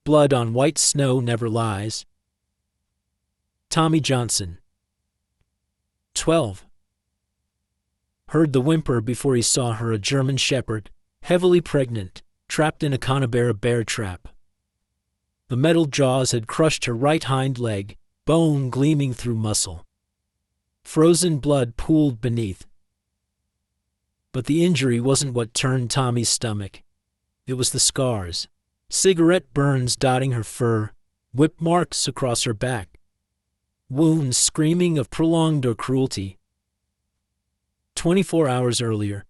Blood on white snow never lies. Tommy Johnson. 12. Heard the whimper before he saw her, a German shepherd, heavily pregnant, trapped in a Conibear bear trap. The metal jaws had crushed her right hind leg, bone gleaming through muscle. Frozen blood pooled beneath. But the injury wasn't what turned Tommy's stomach. It was the scars. Cigarette burns dotting her fur, whip marks across her back. Wounds screaming of prolonged or cruelty. 24 hours earlier,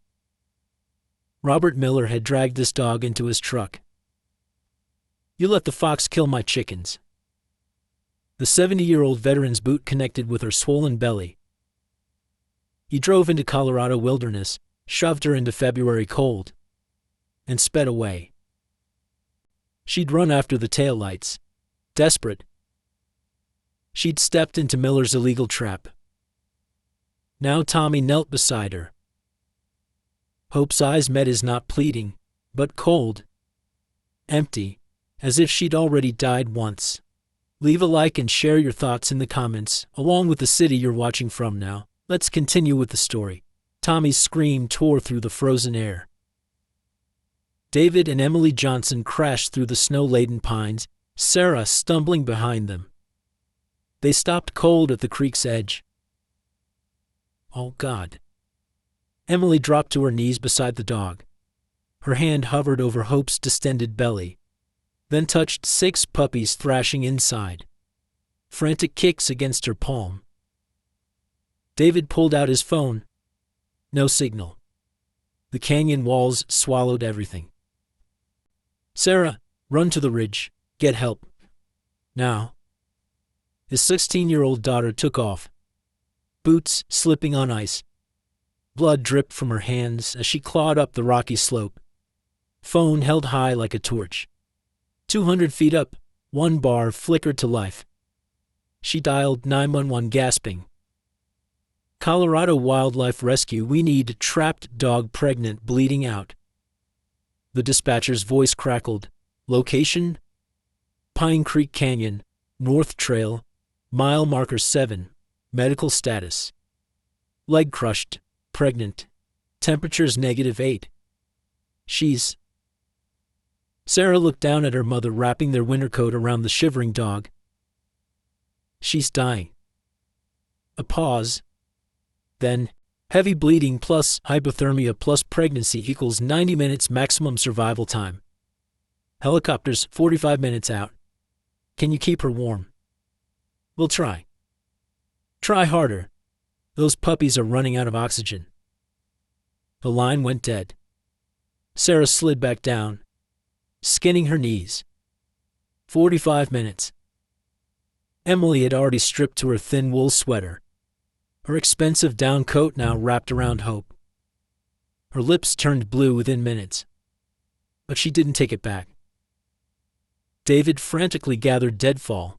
Robert Miller had dragged this dog into his truck. "You let the fox kill my chickens." The 70-year-old veteran's boot connected with her swollen belly. He drove into Colorado wilderness, shoved her into February cold, and sped away. She'd run after the taillights, desperate. She'd stepped into Miller's illegal trap. Now Tommy knelt beside her. Hope's eyes met his, not pleading, but cold. Empty, as if she'd already died once. Leave a like and share your thoughts in the comments, along with the city you're watching from now. Let's continue with the story. Tommy's scream tore through the frozen air. David and Emily Johnson crashed through the snow-laden pines, Sarah stumbling behind them. They stopped cold at the creek's edge. Oh, God. Emily dropped to her knees beside the dog. Her hand hovered over Hope's distended belly, then touched 6 puppies thrashing inside. Frantic kicks against her palm. David pulled out his phone. No signal. The canyon walls swallowed everything. "Sarah, run to the ridge. Get help. Now." His 16-year-old daughter took off, boots slipping on ice. Blood dripped from her hands as she clawed up the rocky slope. Phone held high like a torch. 200 feet up, one bar flickered to life. She dialed 911, gasping. "Colorado Wildlife Rescue, we need trapped dog, pregnant, bleeding out." The dispatcher's voice crackled. "Location? Pine Creek Canyon, North Trail, mile marker 7. Medical status: leg crushed, pregnant, temperatures -8. She's..." Sarah looked down at her mother wrapping their winter coat around the shivering dog. "She's dying." A pause. Then, heavy bleeding plus hypothermia plus pregnancy equals 90 minutes maximum survival time. Helicopters 45 minutes out. Can you keep her warm? We'll try. Try harder. Those puppies are running out of oxygen. The line went dead. Sarah slid back down, skinning her knees. 45 minutes. Emily had already stripped to her thin wool sweater, her expensive down coat now wrapped around Hope. Her lips turned blue within minutes, but she didn't take it back. David frantically gathered deadfall,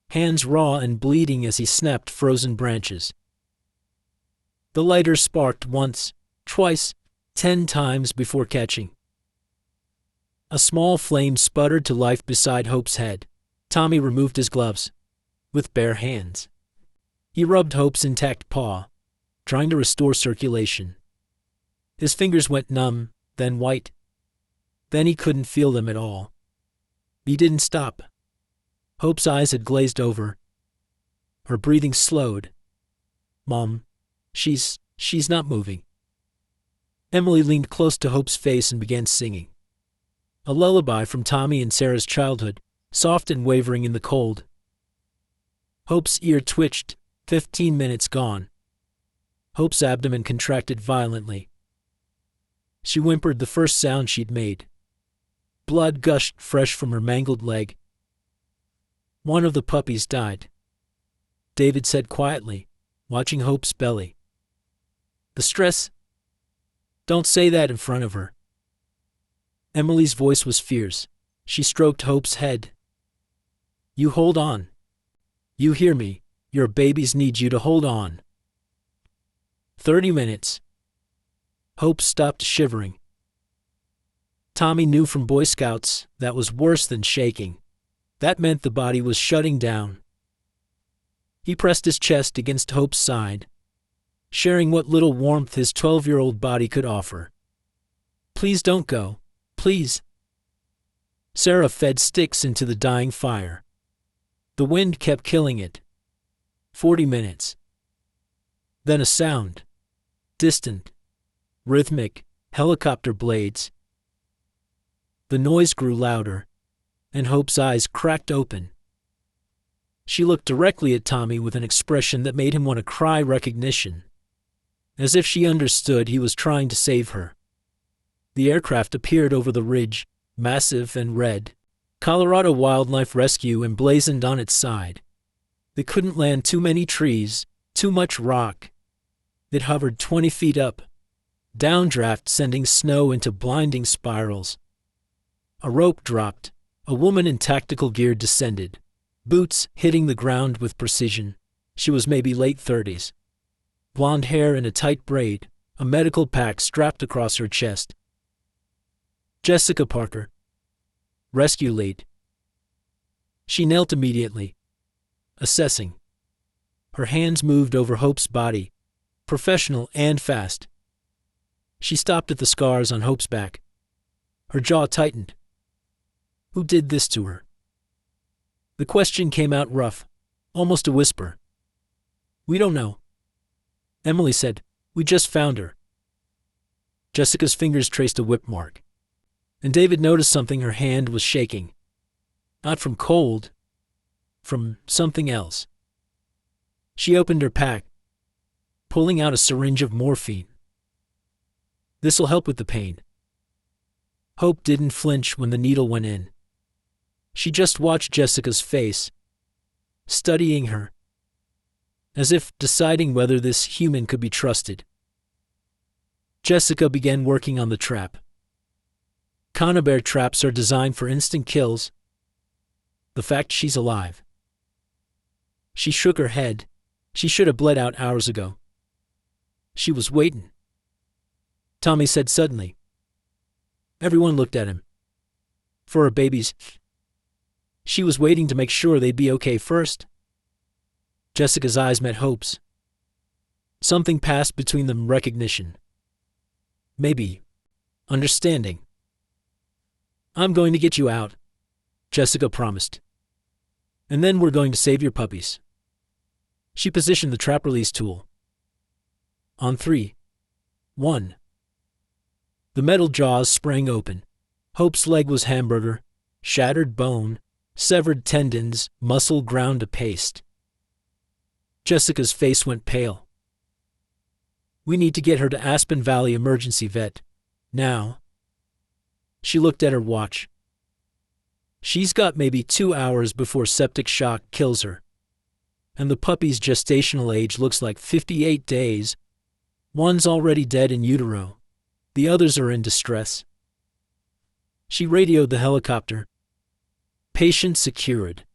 hands raw and bleeding as he snapped frozen branches. The lighter sparked once, twice, 10 times before catching. A small flame sputtered to life beside Hope's head. Tommy removed his gloves, with bare hands. He rubbed Hope's intact paw, trying to restore circulation. His fingers went numb, then white. Then he couldn't feel them at all. He didn't stop. Hope's eyes had glazed over. Her breathing slowed. "Mom, she's not moving." Emily leaned close to Hope's face and began singing. A lullaby from Tommy and Sarah's childhood, soft and wavering in the cold. Hope's ear twitched. 15 minutes gone. Hope's abdomen contracted violently. She whimpered the first sound she'd made. Blood gushed fresh from her mangled leg. "One of the puppies died," David said quietly, watching Hope's belly. "The stress? Don't say that in front of her." Emily's voice was fierce. She stroked Hope's head. "You hold on. You hear me? Your babies need you to hold on." 30 minutes. Hope stopped shivering. Tommy knew from Boy Scouts that was worse than shaking. That meant the body was shutting down. He pressed his chest against Hope's side, sharing what little warmth his 12-year-old body could offer. "Please don't go. Please." Sarah fed sticks into the dying fire. The wind kept killing it. 40 minutes. Then a sound. Distant. Rhythmic. Helicopter blades. The noise grew louder, and Hope's eyes cracked open. She looked directly at Tommy with an expression that made him want to cry recognition, as if she understood he was trying to save her. The aircraft appeared over the ridge, massive and red. Colorado Wildlife Rescue emblazoned on its side. They couldn't land too many trees, too much rock. It hovered 20 feet up, downdraft sending snow into blinding spirals. A rope dropped. A woman in tactical gear descended, boots hitting the ground with precision. She was maybe late 30s. Blonde hair in a tight braid, a medical pack strapped across her chest. Jessica Parker. Rescue lead. She knelt immediately, assessing. Her hands moved over Hope's body, professional and fast. She stopped at the scars on Hope's back. Her jaw tightened. Who did this to her? The question came out rough, almost a whisper. "We don't know." Emily said, "We just found her." Jessica's fingers traced a whip mark, and David noticed something. Her hand was shaking. Not from cold, from something else. She opened her pack, pulling out a syringe of morphine. "This'll help with the pain." Hope didn't flinch when the needle went in. She just watched Jessica's face, studying her, as if deciding whether this human could be trusted. Jessica began working on the trap. Conibear traps are designed for instant kills. The fact she's alive. She shook her head. She should have bled out hours ago. She was waiting. Tommy said suddenly. Everyone looked at him. For her babies. She was waiting to make sure they'd be okay first. Jessica's eyes met Hope's. Something passed between them, recognition. Maybe. Understanding. "I'm going to get you out," Jessica promised. "And then we're going to save your puppies." She positioned the trap release tool. On 3. 1. The metal jaws sprang open. Hope's leg was hamburger, shattered bone, severed tendons, muscle ground to paste. Jessica's face went pale. "We need to get her to Aspen Valley Emergency Vet. Now." She looked at her watch. She's got maybe 2 hours before septic shock kills her. And the puppy's gestational age looks like 58 days. One's already dead in utero. The others are in distress. She radioed the helicopter. "Patient secured.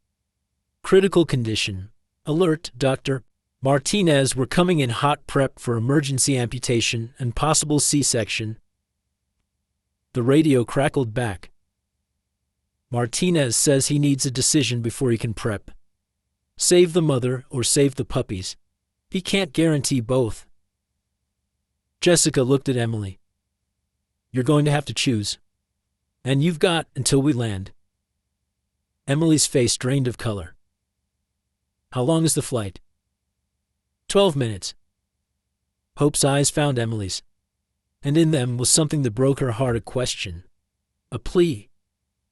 Critical condition. Alert, Dr. Martinez, we're coming in hot prep for emergency amputation and possible C-section." The radio crackled back. "Martinez says he needs a decision before he can prep. Save the mother or save the puppies. He can't guarantee both." Jessica looked at Emily. "You're going to have to choose. And you've got until we land." Emily's face drained of color. "How long is the flight?" 12 minutes. Hope's eyes found Emily's, and in them was something that broke her heart, a question. A plea.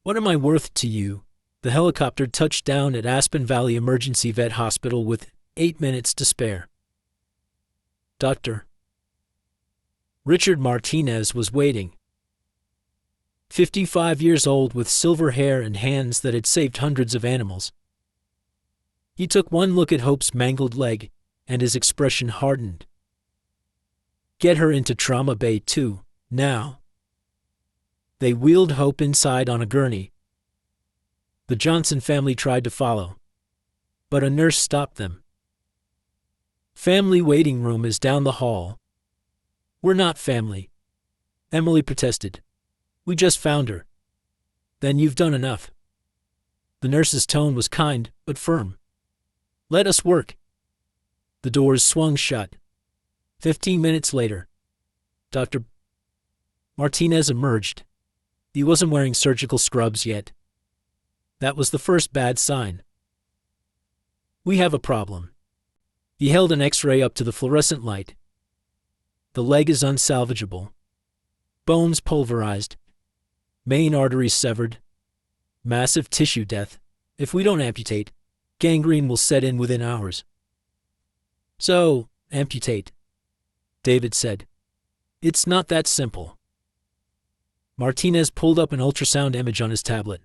"What am I worth to you?" The helicopter touched down at Aspen Valley Emergency Vet Hospital with 8 minutes to spare. Dr. Richard Martinez was waiting. 55 years old with silver hair and hands that had saved hundreds of animals. He took one look at Hope's mangled leg, and his expression hardened. "Get her into Trauma Bay 2, now." They wheeled Hope inside on a gurney. The Johnson family tried to follow, but a nurse stopped them. "Family waiting room is down the hall." "We're not family," Emily protested. We just found her. Then you've done enough. The nurse's tone was kind, but firm. Let us work. The doors swung shut. 15 minutes later, Dr. Martinez emerged. He wasn't wearing surgical scrubs yet. That was the first bad sign. We have a problem. He held an X-ray up to the fluorescent light. The leg is unsalvageable. Bones pulverized. Main arteries severed. Massive tissue death. If we don't amputate, gangrene will set in within hours. So, amputate, David said. It's not that simple. Martinez pulled up an ultrasound image on his tablet.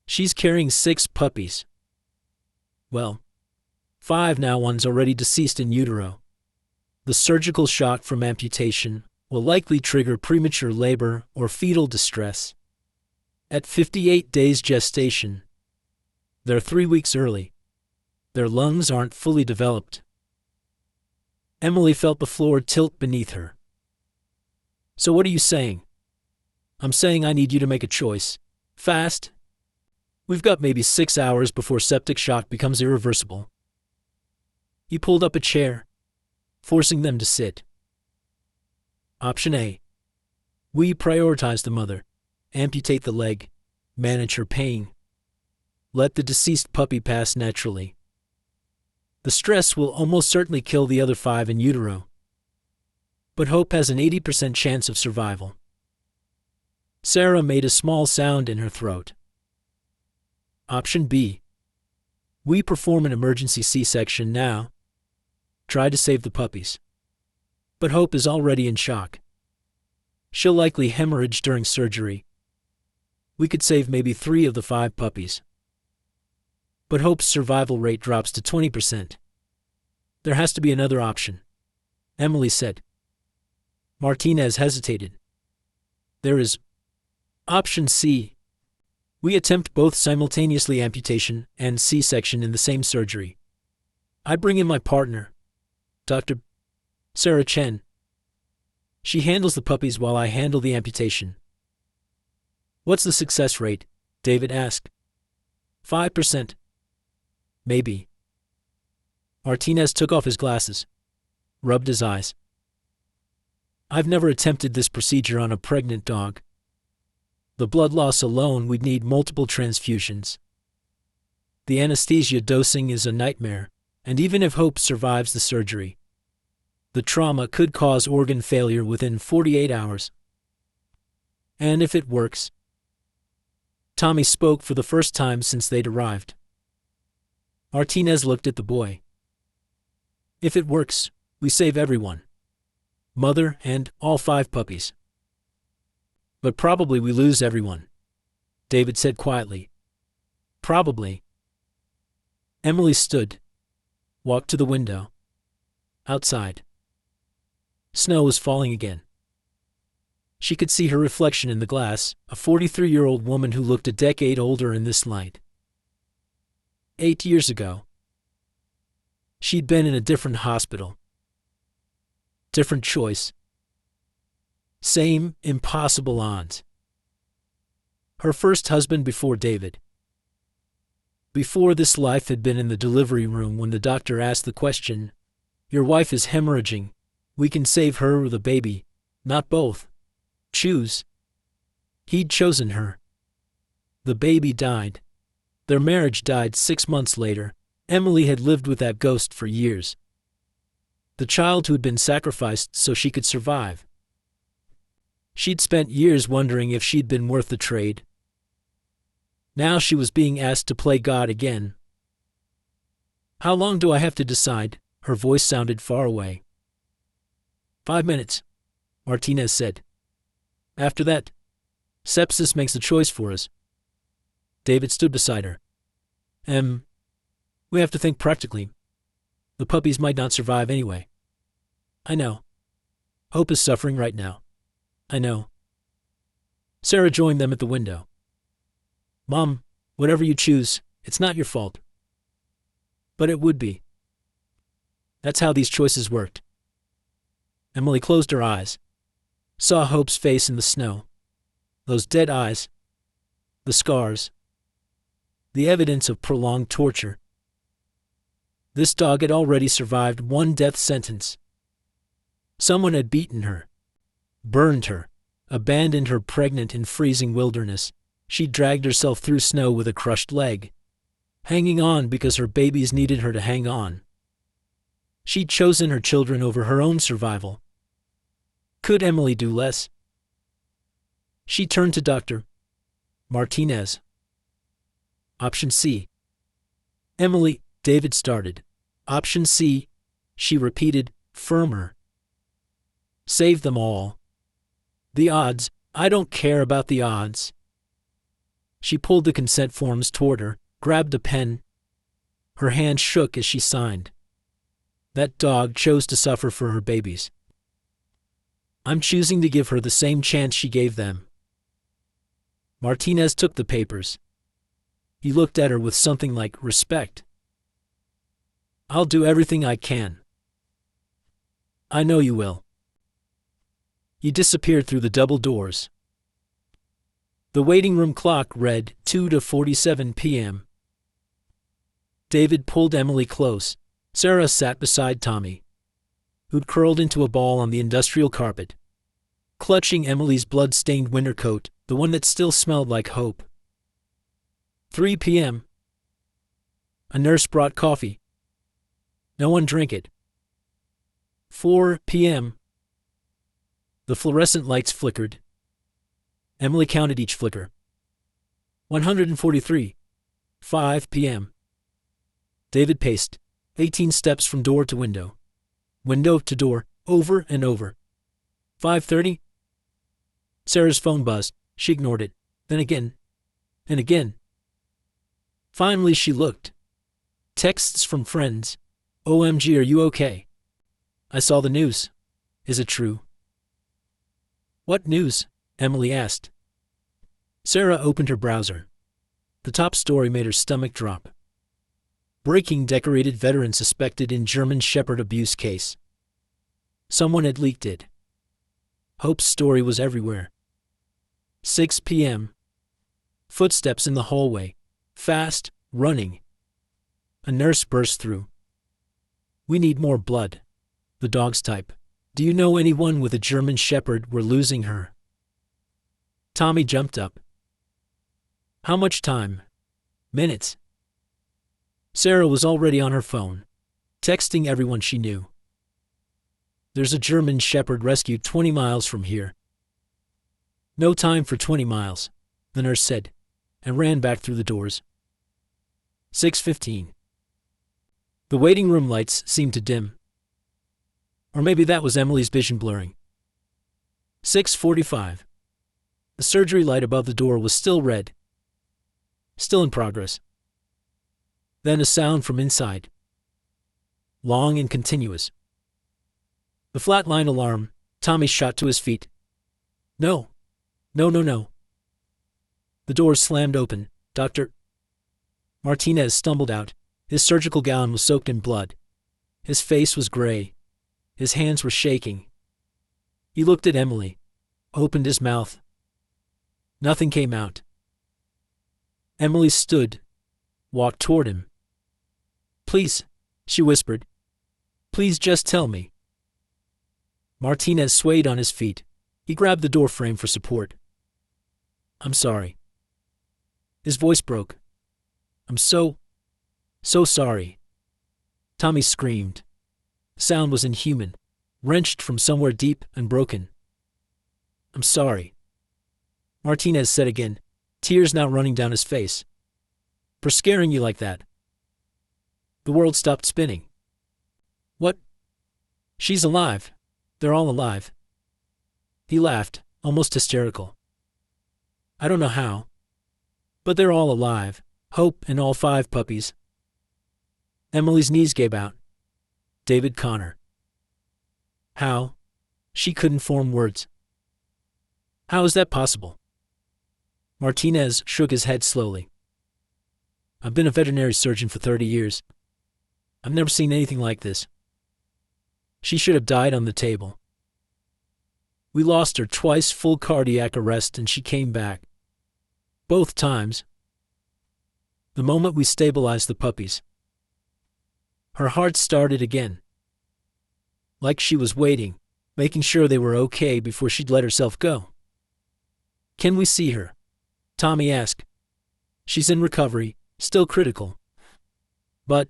She's carrying 6 puppies. Well, 5 now, one's already deceased in utero. The surgical shock from amputation will likely trigger premature labor or fetal distress. At 58 days gestation, they're 3 weeks early. Their lungs aren't fully developed. Emily felt the floor tilt beneath her. So what are you saying? I'm saying I need you to make a choice. Fast. We've got maybe 6 hours before septic shock becomes irreversible. He pulled up a chair, forcing them to sit. Option A. We prioritize the mother, amputate the leg, manage her pain. Let the deceased puppy pass naturally. The stress will almost certainly kill the other 5 in utero, but Hope has an 80% chance of survival. Sarah made a small sound in her throat. Option B. We perform an emergency C-section now. Try to save the puppies. But Hope is already in shock. She'll likely hemorrhage during surgery. We could save maybe 3 of the 5 puppies. But Hope's survival rate drops to 20%. There has to be another option, Emily said. Martinez hesitated. There is option C. We attempt both simultaneously, amputation and C-section in the same surgery. I bring in my partner, Dr. Sarah Chen. She handles the puppies while I handle the amputation. What's the success rate? David asked. 5%. Maybe. Martinez took off his glasses, rubbed his eyes. I've never attempted this procedure on a pregnant dog. The blood loss alone, we'd need multiple transfusions. The anesthesia dosing is a nightmare, and even if Hope survives the surgery, the trauma could cause organ failure within 48 hours. And if it works, Tommy spoke for the first time since they'd arrived. Martinez looked at the boy. If it works, we save everyone. Mother and all 5 puppies. But probably we lose everyone, David said quietly. Probably. Emily stood, walked to the window. Outside. Snow was falling again. She could see her reflection in the glass, a 43-year-old woman who looked a decade older in this light. 8 years ago, she'd been in a different hospital. Different choice. Same impossible odds. Her first husband before David. Before this life had been in the delivery room when the doctor asked the question, "Your wife is hemorrhaging. We can save her or the baby, not both. Choose." He'd chosen her. The baby died. Their marriage died 6 months later. Emily had lived with that ghost for years. The child who had been sacrificed so she could survive. She'd spent years wondering if she'd been worth the trade. Now she was being asked to play God again. How long do I have to decide? Her voice sounded far away. 5 minutes, Martinez said. After that, sepsis makes a choice for us. David stood beside her. We have to think practically. The puppies might not survive anyway. I know. Hope is suffering right now. I know. Sarah joined them at the window. Mom, whatever you choose, it's not your fault. But it would be. That's how these choices worked. Emily closed her eyes, saw Hope's face in the snow. Those dead eyes. The scars. The evidence of prolonged torture. This dog had already survived one death sentence. Someone had beaten her, burned her, abandoned her pregnant in freezing wilderness. She dragged herself through snow with a crushed leg, hanging on because her babies needed her to hang on. She'd chosen her children over her own survival. Could Emily do less? She turned to Dr. Martinez. Option C. Emily, David started. Option C, she repeated, firmer. Save them all. The odds, I don't care about the odds. She pulled the consent forms toward her, grabbed a pen. Her hand shook as she signed. That dog chose to suffer for her babies. I'm choosing to give her the same chance she gave them. Martinez took the papers. He looked at her with something like respect. I'll do everything I can. I know you will. He disappeared through the double doors. The waiting room clock read 2:47 p.m. David pulled Emily close. Sarah sat beside Tommy, who'd curled into a ball on the industrial carpet, clutching Emily's blood-stained winter coat, the one that still smelled like hope. 3 p.m. A nurse brought coffee. No one drank it. 4 p.m. The fluorescent lights flickered. Emily counted each flicker. 143. 5 p.m. David paced, 18 steps from door to window to door, over and over. 5:30. Sarah's phone buzzed. She ignored it. Then again. And again. Finally she looked. Texts from friends. OMG, are you okay? I saw the news. Is it true? What news? Emily asked. Sarah opened her browser. The top story made her stomach drop. Breaking: decorated veteran suspected in German Shepherd abuse case. Someone had leaked it. Hope's story was everywhere. 6 p.m. Footsteps in the hallway. Fast, running. A nurse burst through. We need more blood. The dog's type. Do you know anyone with a German Shepherd? We're losing her. Tommy jumped up. How much time? Minutes. Sarah was already on her phone, texting everyone she knew. There's a German Shepherd rescued 20 miles from here. No time for 20 miles, the nurse said, and ran back through the doors. 6:15. The waiting room lights seemed to dim. Or maybe that was Emily's vision blurring. 6:45. The surgery light above the door was still red. Still in progress. Then a sound from inside. Long and continuous. The flatline alarm. Tommy shot to his feet. No. No, no, no. The doors slammed open. Dr. Martinez stumbled out. His surgical gown was soaked in blood. His face was gray. His hands were shaking. He looked at Emily, opened his mouth. Nothing came out. Emily stood, walked toward him. Please, she whispered. Please just tell me. Martinez swayed on his feet. He grabbed the door frame for support. I'm sorry. His voice broke. I'm so sorry. Tommy screamed. The sound was inhuman, wrenched from somewhere deep and broken. I'm sorry. Martinez said again, tears now running down his face. For scaring you like that. The world stopped spinning. What? She's alive. They're all alive. He laughed, almost hysterical. I don't know how. But they're all alive. Hope and all 5 puppies. Emily's knees gave out. David Connor. How? She couldn't form words. How is that possible? Martinez shook his head slowly. I've been a veterinary surgeon for 30 years. I've never seen anything like this. She should have died on the table. We lost her twice, full cardiac arrest, and she came back. Both times. The moment we stabilized the puppies, her heart started again. Like she was waiting, making sure they were okay before she'd let herself go. Can we see her? Tommy asked. She's in recovery, still critical. But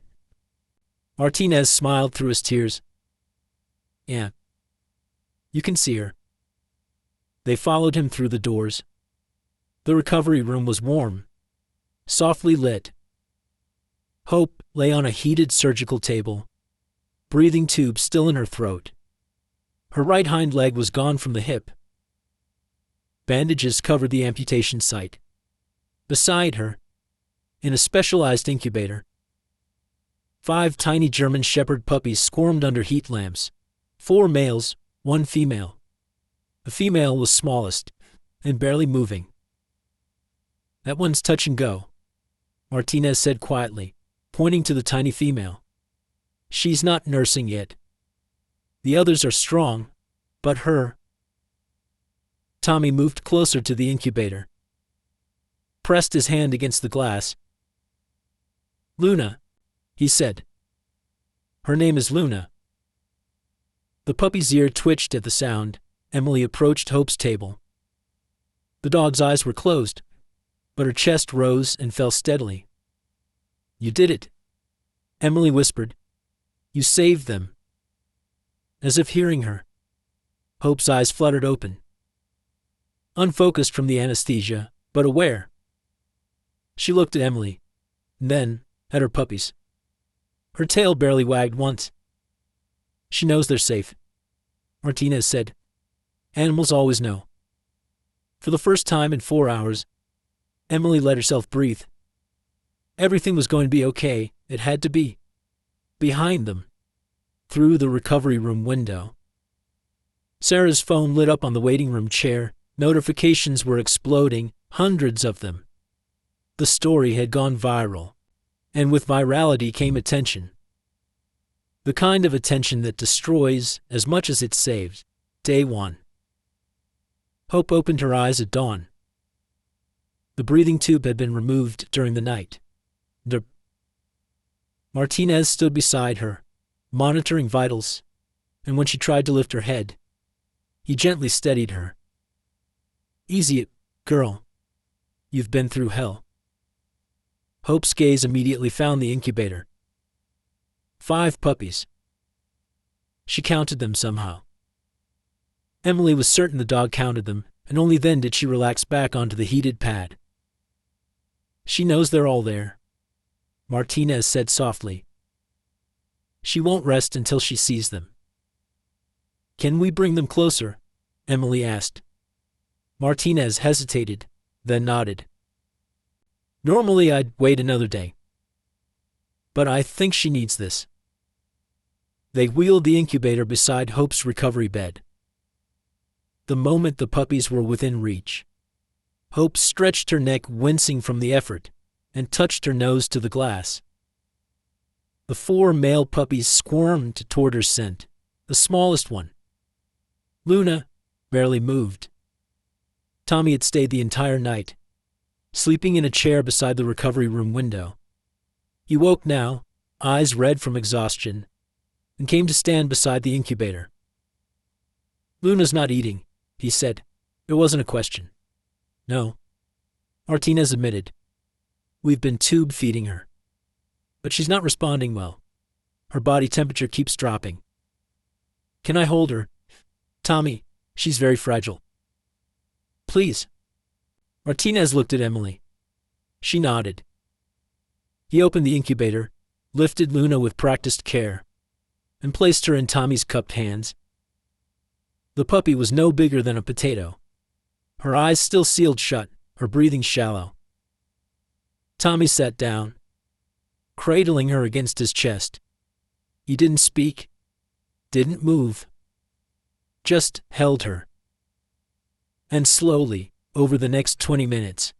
Martinez smiled through his tears. Yeah. You can see her. They followed him through the doors. The recovery room was warm, softly lit. Hope lay on a heated surgical table, breathing tube still in her throat. Her right hind leg was gone from the hip. Bandages covered the amputation site. Beside her, in a specialized incubator, 5 tiny German Shepherd puppies squirmed under heat lamps. 4 males, 1 female. The female was smallest and barely moving. That one's touch and go, Martinez said quietly, pointing to the tiny female. She's not nursing yet. The others are strong, but her. Tommy moved closer to the incubator, pressed his hand against the glass. Luna, he said. Her name is Luna. The puppy's ear twitched at the sound. Emily approached Hope's table. The dog's eyes were closed, but her chest rose and fell steadily. You did it, Emily whispered. You saved them. As if hearing her, Hope's eyes fluttered open, unfocused from the anesthesia, but aware. She looked at Emily, then at her puppies. Her tail barely wagged once. She knows they're safe, Martinez said. Animals always know. For the first time in 4 hours, Emily let herself breathe. Everything was going to be okay. It had to be. Behind them, through the recovery room window. Sarah's phone lit up on the waiting room chair. Notifications were exploding, hundreds of them. The story had gone viral, and with virality came attention. The kind of attention that destroys as much as it saves. Day 1. Hope opened her eyes at dawn. The breathing tube had been removed during the night. Martinez stood beside her, monitoring vitals, and when she tried to lift her head, he gently steadied her. Easy, girl. You've been through hell. Hope's gaze immediately found the incubator. 5 puppies. She counted them somehow. Emily was certain the dog counted them, and only then did she relax back onto the heated pad. She knows they're all there, Martinez said softly. She won't rest until she sees them. Can we bring them closer? Emily asked. Martinez hesitated, then nodded. Normally I'd wait another day, but I think she needs this. They wheeled the incubator beside Hope's recovery bed. The moment the puppies were within reach, Hope stretched her neck, wincing from the effort, and touched her nose to the glass. The 4 male puppies squirmed toward her scent, the smallest one. Luna barely moved. Tommy had stayed the entire night, sleeping in a chair beside the recovery room window. He woke now, eyes red from exhaustion, and came to stand beside the incubator. Luna's not eating, he said. It wasn't a question. No, Martinez admitted. We've been tube feeding her. But she's not responding well. Her body temperature keeps dropping. Can I hold her? Tommy, she's very fragile. Please. Martinez looked at Emily. She nodded. He opened the incubator, lifted Luna with practiced care, and placed her in Tommy's cupped hands. The puppy was no bigger than a potato. Her eyes still sealed shut, her breathing shallow. Tommy sat down, cradling her against his chest. He didn't speak, didn't move, just held her. And slowly, over the next 20 minutes,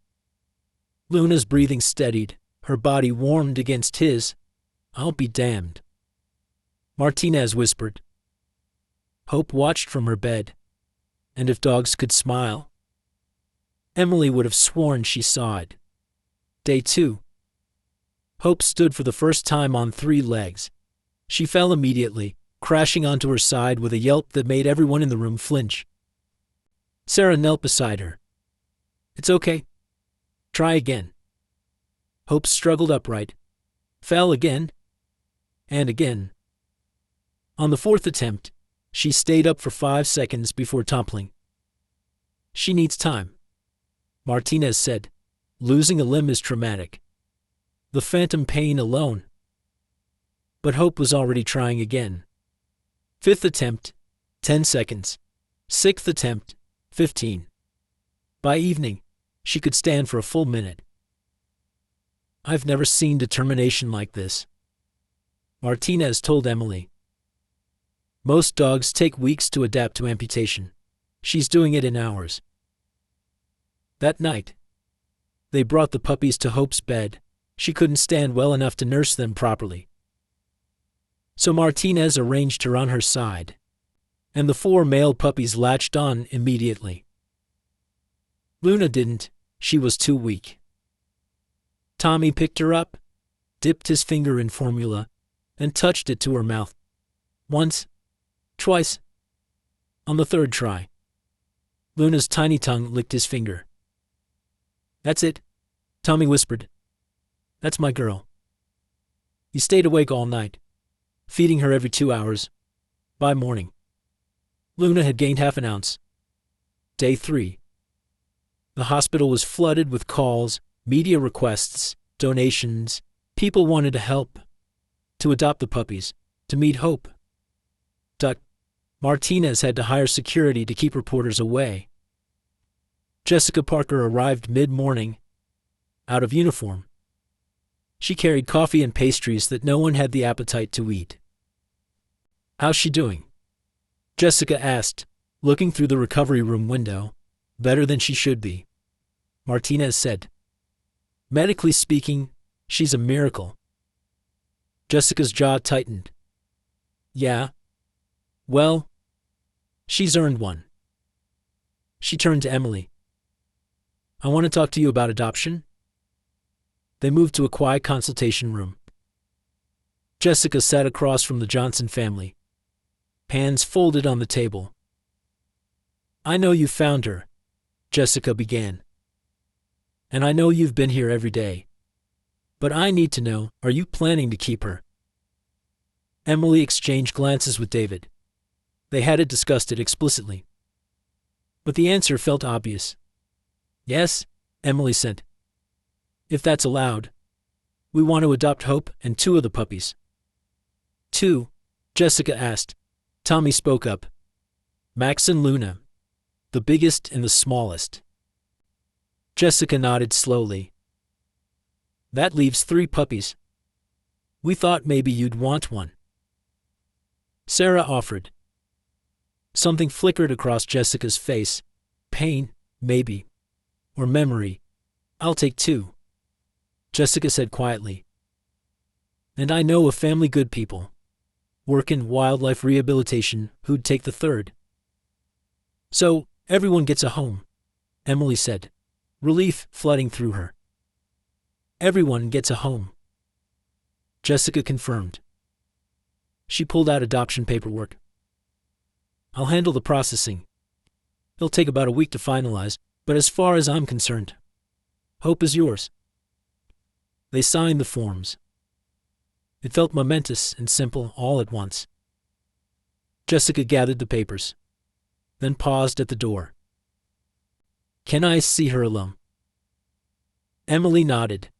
Luna's breathing steadied, her body warmed against his. I'll be damned, Martinez whispered. Hope watched from her bed, And if dogs could smile, Emily would have sworn she saw it. Day 2. Hope stood for the first time on 3 legs. She fell immediately, crashing onto her side with a yelp that made everyone in the room flinch. Sarah knelt beside her. "It's okay. Try again." Hope struggled upright, fell again, and again. On the 4th attempt, she stayed up for 5 seconds before toppling. "She needs time," Martinez said. "Losing a limb is traumatic. The phantom pain alone." But Hope was already trying again. 5th attempt, 10 seconds. 6th attempt, 15. By evening, she could stand for a full minute. "I've never seen determination like this," Martinez told Emily. "Most dogs take weeks to adapt to amputation. She's doing it in hours." That night, they brought the puppies to Hope's bed. She couldn't stand well enough to nurse them properly. So Martinez arranged her on her side, and the 4 male puppies latched on immediately. Luna didn't. She was too weak. Tommy picked her up, dipped his finger in formula, and touched it to her mouth. Once, twice. On the 3rd try, Luna's tiny tongue licked his finger. "That's it," Tommy whispered. "That's my girl." He stayed awake all night, feeding her every 2 hours. By morning, Luna had gained half an ounce. Day 3. The hospital was flooded with calls, media requests, donations. People wanted to help, to adopt the puppies, to meet Hope. Martinez had to hire security to keep reporters away. Jessica Parker arrived mid-morning, out of uniform. She carried coffee and pastries that no one had the appetite to eat. "How's she doing?" Jessica asked, looking through the recovery room window. "Better than she should be," Martinez said. "Medically speaking, she's a miracle." Jessica's jaw tightened. "Yeah. Well, she's earned one." She turned to Emily. "I want to talk to you about adoption." They moved to a quiet consultation room. Jessica sat across from the Johnson family, hands folded on the table. "I know you found her," Jessica began. "And I know you've been here every day. But I need to know, are you planning to keep her?" Emily exchanged glances with David. They hadn't discussed it explicitly, but the answer felt obvious. "Yes," Emily said. "If that's allowed. We want to adopt Hope and 2 of the puppies." "2?" Jessica asked. Tommy spoke up. "Max and Luna. The biggest and the smallest." Jessica nodded slowly. "That leaves 3 puppies. We thought maybe you'd want one." Sarah offered. Something flickered across Jessica's face. Pain, maybe. Or memory. "I'll take 2. Jessica said quietly. "And I know of family good people, work in wildlife rehabilitation, who'd take the 3rd. So, everyone gets a home," Emily said, relief flooding through her. "Everyone gets a home," Jessica confirmed. She pulled out adoption paperwork. "I'll handle the processing. It'll take about a week to finalize, but as far as I'm concerned, Hope is yours." They signed the forms. It felt momentous and simple all at once. Jessica gathered the papers, then paused at the door. "Can I see her alone?" Emily nodded.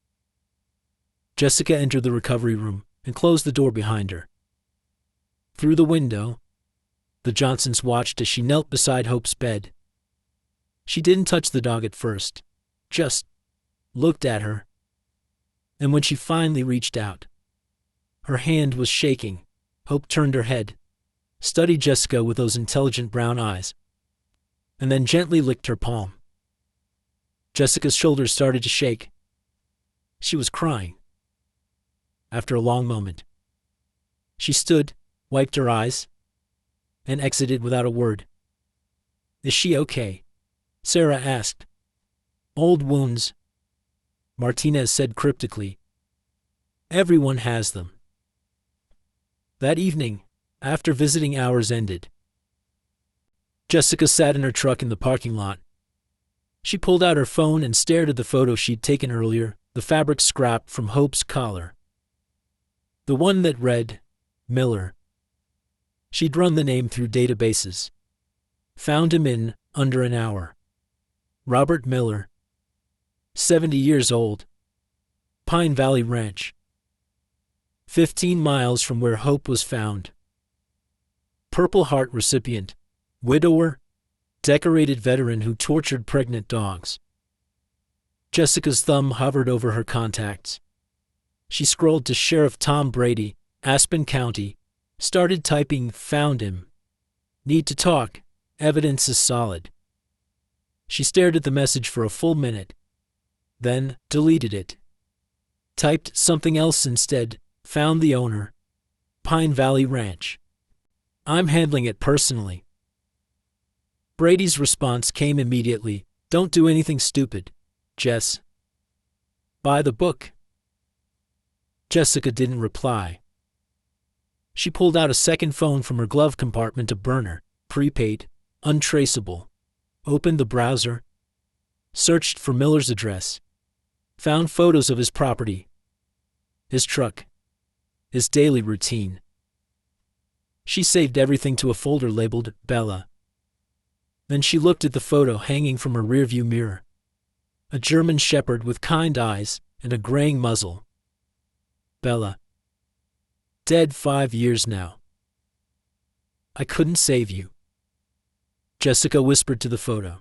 Jessica entered the recovery room and closed the door behind her. Through the window, the Johnsons watched as she knelt beside Hope's bed. She didn't touch the dog at first, just looked at her. And when she finally reached out, her hand was shaking. Hope turned her head, studied Jessica with those intelligent brown eyes, and then gently licked her palm. Jessica's shoulders started to shake. She was crying. After a long moment, she stood, wiped her eyes, and exited without a word. Is she okay? Sarah asked. Old wounds, Martinez said cryptically. Everyone has them. That evening, after visiting hours ended, Jessica sat in her truck in the parking lot. She pulled out her phone and stared at the photo she'd taken earlier, the fabric scrap from Hope's collar. The one that read, Miller. She'd run the name through databases. Found him in under an hour. Robert Miller. 70 years old. Pine Valley Ranch. 15 miles from where Hope was found. Purple Heart recipient. Widower. Decorated veteran who tortured pregnant dogs. Jessica's thumb hovered over her contacts. She scrolled to Sheriff Tom Brady, Aspen County, started typing, found him. Need to talk. Evidence is solid. She stared at the message for a full minute, then deleted it. Typed something else instead, found the owner. Pine Valley Ranch. I'm handling it personally. Brady's response came immediately. Don't do anything stupid, Jess. Buy the book. Jessica didn't reply. She pulled out a second phone from her glove compartment, a burner, prepaid, untraceable. Opened the browser. Searched for Miller's address. Found photos of his property. His truck. His daily routine. She saved everything to a folder labeled Bella. Then she looked at the photo hanging from her rearview mirror. A German shepherd with kind eyes and a graying muzzle. Bella. Dead 5 years now. I couldn't save you. Jessica whispered to the photo.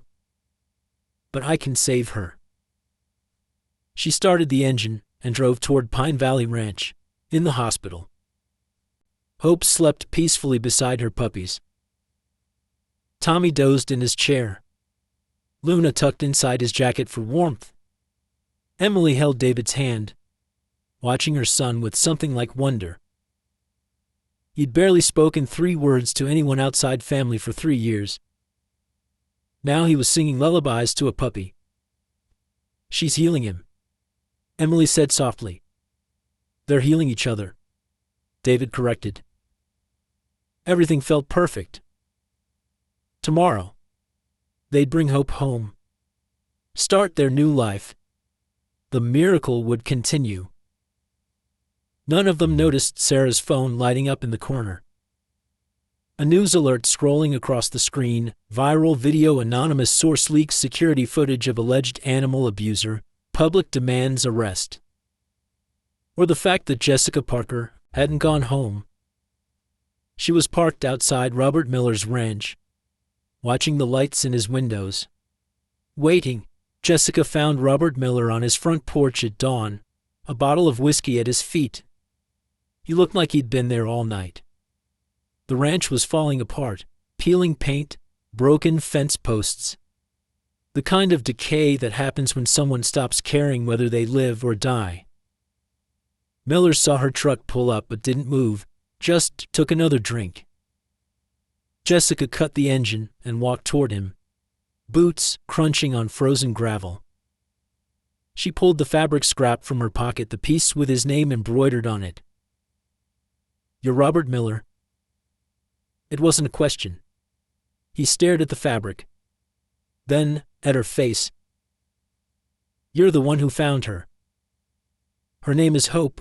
But I can save her. She started the engine and drove toward Pine Valley Ranch, in the hospital. Hope slept peacefully beside her puppies. Tommy dozed in his chair. Luna tucked inside his jacket for warmth. Emily held David's hand, watching her son with something like wonder. He'd barely spoken 3 words to anyone outside family for 3 years. Now he was singing lullabies to a puppy. She's healing him, Emily said softly. They're healing each other, David corrected. Everything felt perfect. Tomorrow, they'd bring Hope home. Start their new life. The miracle would continue. None of them noticed Sarah's phone lighting up in the corner. A news alert scrolling across the screen, viral video, anonymous source leaks security footage of alleged animal abuser, public demands arrest. Or the fact that Jessica Parker hadn't gone home. She was parked outside Robert Miller's ranch, watching the lights in his windows. Waiting, Jessica found Robert Miller on his front porch at dawn, a bottle of whiskey at his feet. He looked like he'd been there all night. The ranch was falling apart, peeling paint, broken fence posts. The kind of decay that happens when someone stops caring whether they live or die. Miller saw her truck pull up but didn't move, just took another drink. Jessica cut the engine and walked toward him, boots crunching on frozen gravel. She pulled the fabric scrap from her pocket, the piece with his name embroidered on it. You're Robert Miller? It wasn't a question. He stared at the fabric, then at her face. You're the one who found her. Her name is Hope.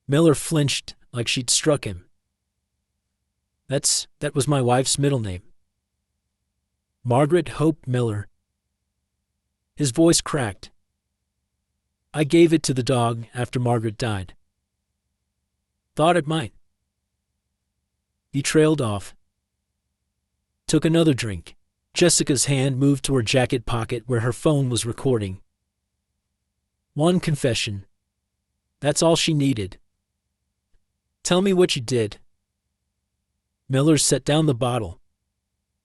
Miller flinched like she'd struck him. That was my wife's middle name. Margaret Hope Miller. His voice cracked. I gave it to the dog after Margaret died. Thought it might. He trailed off. Took another drink. Jessica's hand moved to her jacket pocket where her phone was recording. One confession. That's all she needed. Tell me what you did. Miller set down the bottle.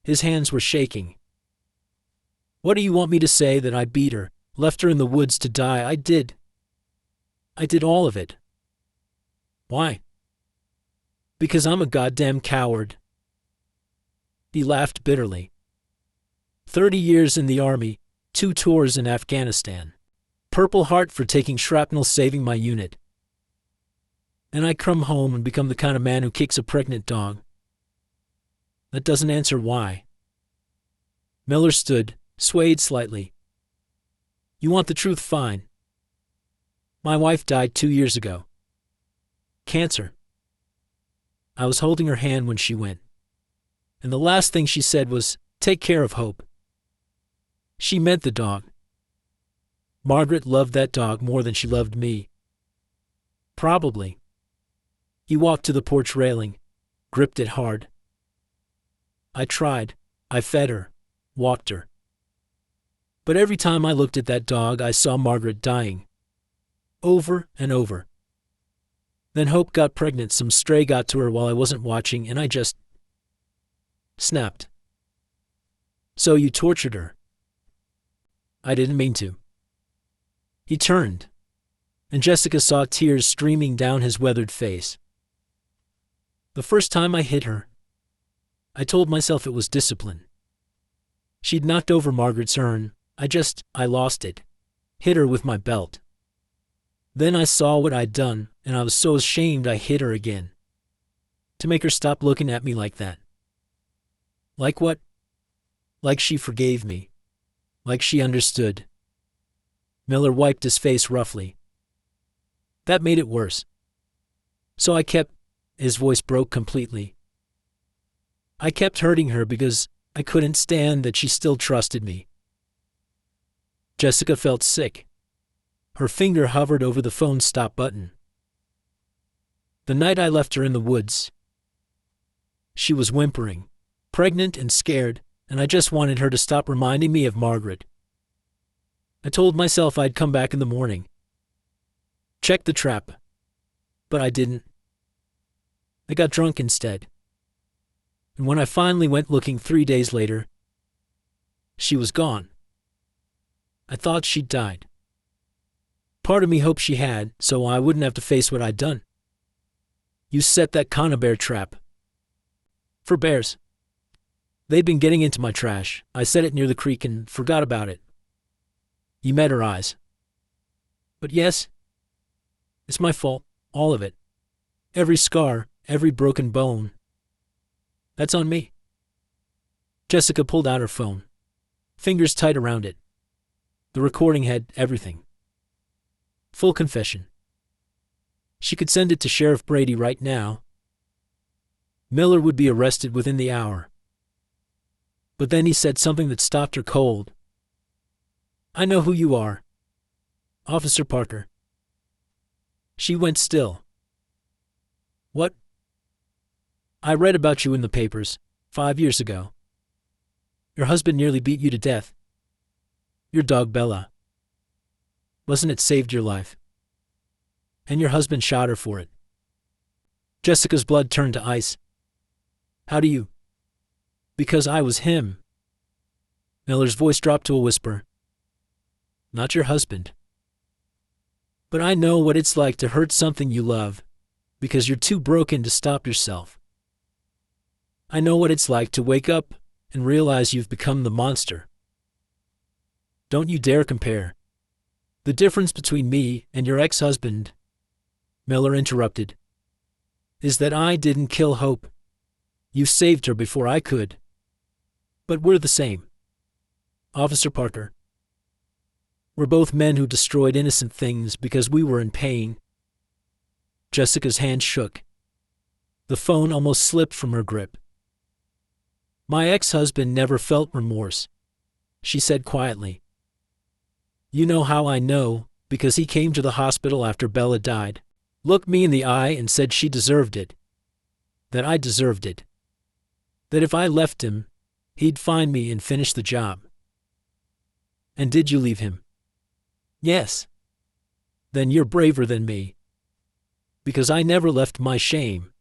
His hands were shaking. What do you want me to say? That I beat her, left her in the woods to die? I did. I did all of it. Why? Because I'm a goddamn coward. He laughed bitterly. 30 years in the army, 2 tours in Afghanistan. Purple Heart for taking shrapnel saving my unit. And I come home and become the kind of man who kicks a pregnant dog. That doesn't answer why. Miller stood, swayed slightly. You want the truth? Fine. My wife died 2 years ago. Cancer. I was holding her hand when she went. And the last thing she said was, "Take care of Hope." She meant the dog. Margaret loved that dog more than she loved me. Probably. He walked to the porch railing, gripped it hard. I tried. I fed her, walked her. But every time I looked at that dog, I saw Margaret dying. Over and over. Then Hope got pregnant, some stray got to her while I wasn't watching, and I just snapped. So you tortured her? I didn't mean to. He turned, and Jessica saw tears streaming down his weathered face. The first time I hit her, I told myself it was discipline. She'd knocked over Margaret's urn. I lost it. Hit her with my belt. Then I saw what I'd done, and I was so ashamed I hit her again. To make her stop looking at me like that. Like what? Like she forgave me. Like she understood. Miller wiped his face roughly. That made it worse. So I kept... His voice broke completely. I kept hurting her because I couldn't stand that she still trusted me. Jessica felt sick. Her finger hovered over the phone stop button. The night I left her in the woods, she was whimpering, pregnant and scared, and I just wanted her to stop reminding me of Margaret. I told myself I'd come back in the morning. Check the trap. But I didn't. I got drunk instead. And when I finally went looking 3 days later, she was gone. I thought she'd died. Part of me hoped she had, so I wouldn't have to face what I'd done. You set that Conibear trap. For bears. They'd been getting into my trash. I set it near the creek and forgot about it. You met her eyes. But yes, it's my fault, all of it. Every scar, every broken bone. That's on me. Jessica pulled out her phone, fingers tight around it. The recording had everything. Full confession. She could send it to Sheriff Brady right now. Miller would be arrested within the hour. But then he said something that stopped her cold. I know who you are. Officer Parker. She went still. What? I read about you in the papers 5 years ago. Your husband nearly beat you to death. Your dog Bella. Wasn't it saved your life? And your husband shot her for it. Jessica's blood turned to ice. How do you? Because I was him. Miller's voice dropped to a whisper. Not your husband. But I know what it's like to hurt something you love, because you're too broken to stop yourself. I know what it's like to wake up and realize you've become the monster. Don't you dare compare. The difference between me and your ex-husband, Miller interrupted, is that I didn't kill Hope. You saved her before I could. But we're the same. Officer Parker. We're both men who destroyed innocent things because we were in pain. Jessica's hand shook. The phone almost slipped from her grip. My ex-husband never felt remorse, she said quietly. You know how I know, because he came to the hospital after Bella died, looked me in the eye and said she deserved it. That I deserved it. That if I left him, he'd find me and finish the job. And did you leave him? Yes. Then you're braver than me. Because I never left my shame.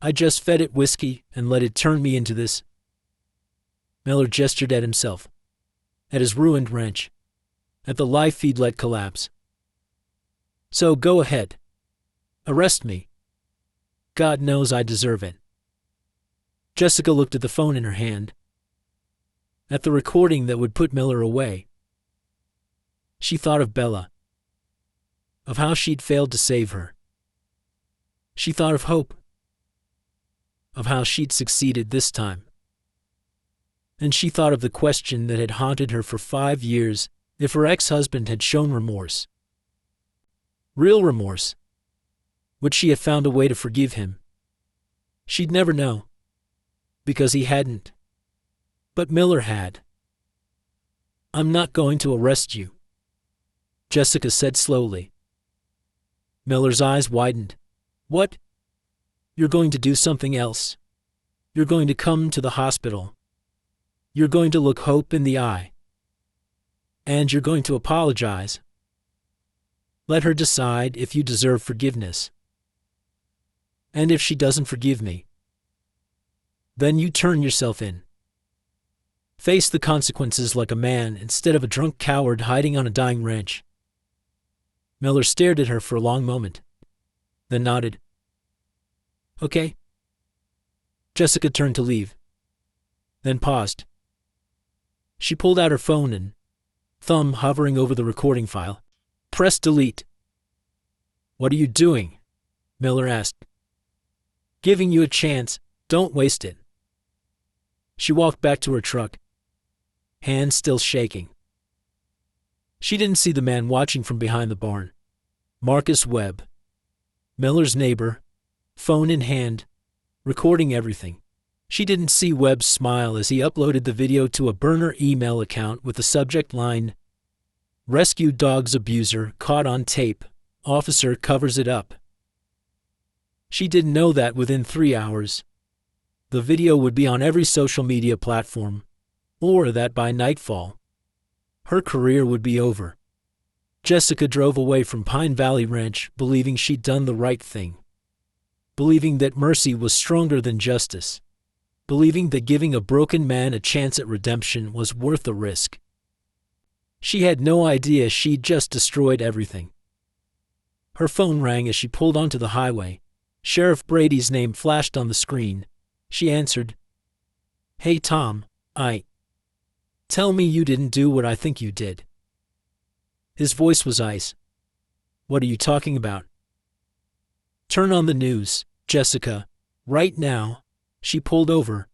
I just fed it whiskey and let it turn me into this. Miller gestured at himself, at his ruined ranch, at the life he'd let collapse. So go ahead. Arrest me. God knows I deserve it. Jessica looked at the phone in her hand. at the recording that would put Miller away. She thought of Bella, of how she'd failed to save her. She thought of Hope, of how she'd succeeded this time. And she thought of the question that had haunted her for 5 years, if her ex-husband had shown remorse. Real remorse. Would she have found a way to forgive him? She'd never know, because he hadn't. But Miller had. "I'm not going to arrest you," Jessica said slowly. Miller's eyes widened. "What? You're going to do something else. You're going to come to the hospital. You're going to look Hope in the eye. And you're going to apologize. Let her decide if you deserve forgiveness. And if she doesn't forgive me, then you turn yourself in. Face the consequences like a man instead of a drunk coward hiding on a dying ranch." Miller stared at her for a long moment, then nodded. "Okay." Jessica turned to leave, then paused. She pulled out her phone and, thumb hovering over the recording file, pressed delete. "What are you doing?" Miller asked. "Giving you a chance. Don't waste it." She walked back to her truck, hands still shaking. She didn't see the man watching from behind the barn. Marcus Webb, Miller's neighbor, phone in hand, recording everything. She didn't see Webb's smile as he uploaded the video to a burner email account with the subject line, "Rescue Dog's Abuser Caught on Tape. Officer Covers It Up." She didn't know that within 3 hours, the video would be on every social media platform, or that by nightfall, her career would be over. Jessica drove away from Pine Valley Ranch believing she'd done the right thing, believing that mercy was stronger than justice, believing that giving a broken man a chance at redemption was worth the risk. She had no idea she'd just destroyed everything. Her phone rang as she pulled onto the highway. Sheriff Brady's name flashed on the screen. She answered. "Hey Tom, Tell me you didn't do what I think you did." His voice was ice. "What are you talking about?" "Turn on the news, Jessica, right now." She pulled over,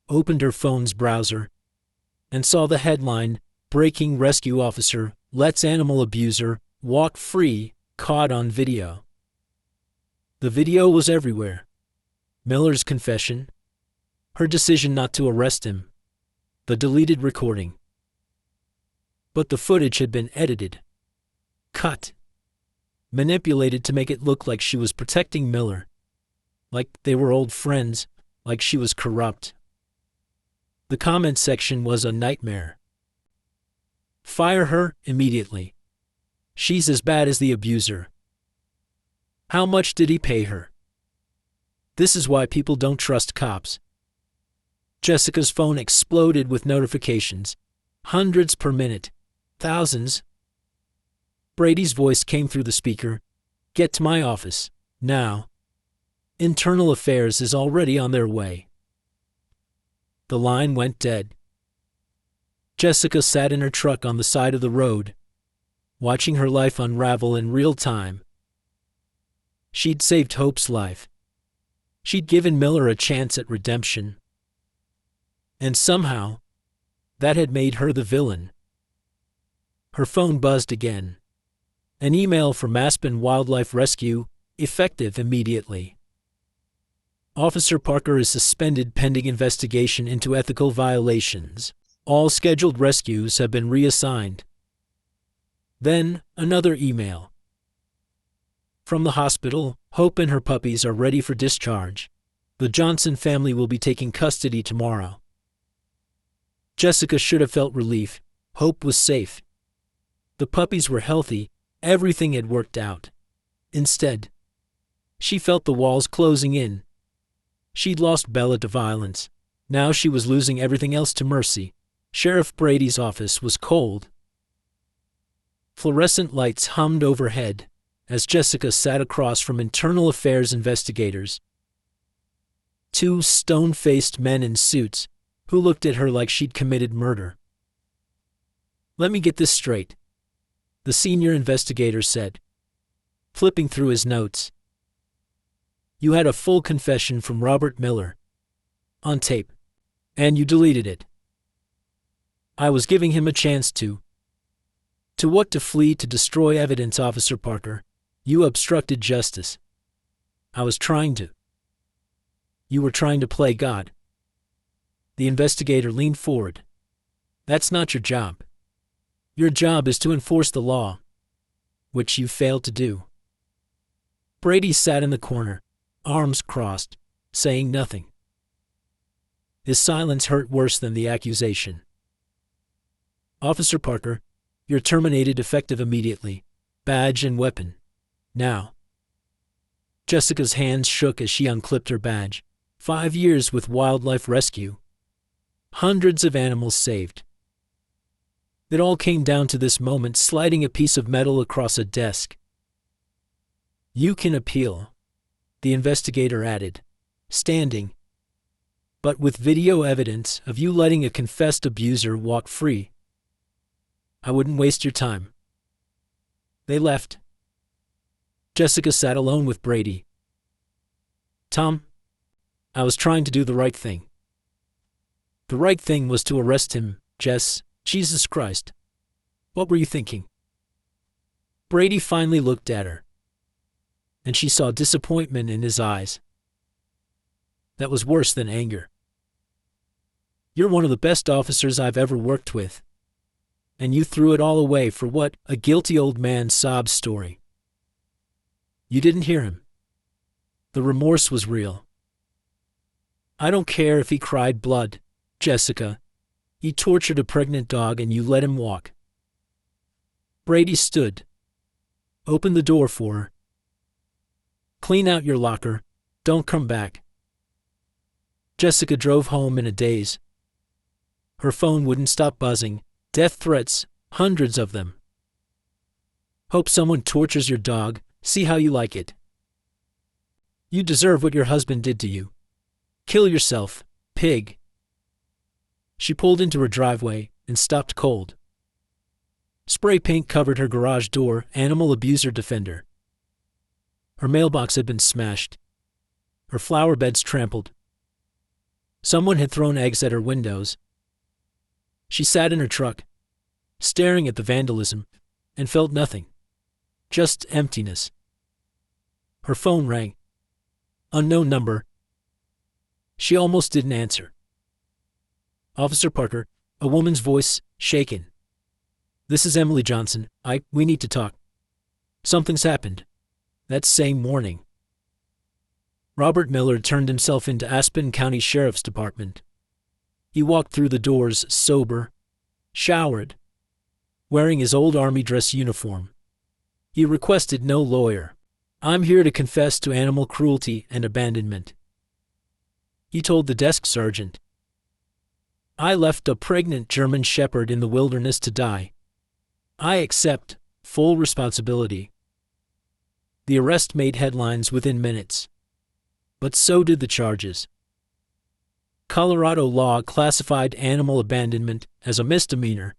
opened her phone's browser, and saw the headline, "Breaking Rescue Officer Lets Animal Abuser Walk Free, Caught on Video." The video was everywhere. Miller's confession, her decision not to arrest him, the deleted recording. But the footage had been edited, cut, manipulated to make it look like she was protecting Miller, like they were old friends, like she was corrupt. The comment section was a nightmare. "Fire her immediately. She's as bad as the abuser. How much did he pay her? This is why people don't trust cops." Jessica's phone exploded with notifications, hundreds per minute, thousands. Brady's voice came through the speaker. "Get to my office, now. Internal Affairs is already on their way." The line went dead. Jessica sat in her truck on the side of the road, watching her life unravel in real time. She'd saved Hope's life. She'd given Miller a chance at redemption. And somehow, that had made her the villain. Her phone buzzed again. An email from Aspen Wildlife Rescue, effective immediately. "Officer Parker is suspended pending investigation into ethical violations. All scheduled rescues have been reassigned." Then, another email. "From the hospital, Hope and her puppies are ready for discharge. The Johnson family will be taking custody tomorrow." Jessica should have felt relief. Hope was safe. The puppies were healthy. Everything had worked out. Instead, she felt the walls closing in. She'd lost Bella to violence. Now she was losing everything else to mercy. Sheriff Brady's office was cold. Fluorescent lights hummed overhead as Jessica sat across from Internal Affairs investigators. Two stone-faced men in suits, who looked at her like she'd committed murder. "Let me get this straight," the senior investigator said, flipping through his notes. "You had a full confession from Robert Miller, on tape, and you deleted it." "I was giving him a chance to." "To what? To flee, to destroy evidence, Officer Parker. You obstructed justice." "I was trying to." "You were trying to play God." The investigator leaned forward. "That's not your job. Your job is to enforce the law, which you failed to do." Brady sat in the corner, arms crossed, saying nothing. His silence hurt worse than the accusation. "Officer Parker, you're terminated effective immediately. Badge and weapon. Now." Jessica's hands shook as she unclipped her badge. 5 years with wildlife rescue. Hundreds of animals saved. It all came down to this moment, sliding a piece of metal across a desk. "You can appeal," the investigator added, standing. "But with video evidence of you letting a confessed abuser walk free, I wouldn't waste your time." They left. Jessica sat alone with Brady. "Tom, I was trying to do the right thing." "The right thing was to arrest him, Jess. Jesus Christ. What were you thinking?" Brady finally looked at her, and she saw disappointment in his eyes. That was worse than anger. "You're one of the best officers I've ever worked with, and you threw it all away for what?" A guilty old man sob story. "You didn't hear him. The remorse was real." "I don't care if he cried blood, Jessica. He tortured a pregnant dog and you let him walk." Brady stood, opened the door for her. "Clean out your locker. Don't come back." Jessica drove home in a daze. Her phone wouldn't stop buzzing. Death threats, hundreds of them. "Hope someone tortures your dog. See how you like it. You deserve what your husband did to you. Kill yourself, pig." She pulled into her driveway and stopped cold. Spray paint covered her garage door, animal abuser defender. Her mailbox had been smashed. Her flower beds trampled. Someone had thrown eggs at her windows. She sat in her truck, staring at the vandalism, and felt nothing. Just emptiness. Her phone rang. Unknown number. She almost didn't answer. "Officer Parker," a woman's voice, shaken. "This is Emily Johnson. We need to talk. Something's happened." That same morning, Robert Miller turned himself into Aspen County Sheriff's Department. He walked through the doors sober, showered, wearing his old army dress uniform. He requested no lawyer. "I'm here to confess to animal cruelty and abandonment," he told the desk sergeant. "I left a pregnant German shepherd in the wilderness to die. I accept full responsibility." The arrest made headlines within minutes, but so did the charges. Colorado law classified animal abandonment as a misdemeanor.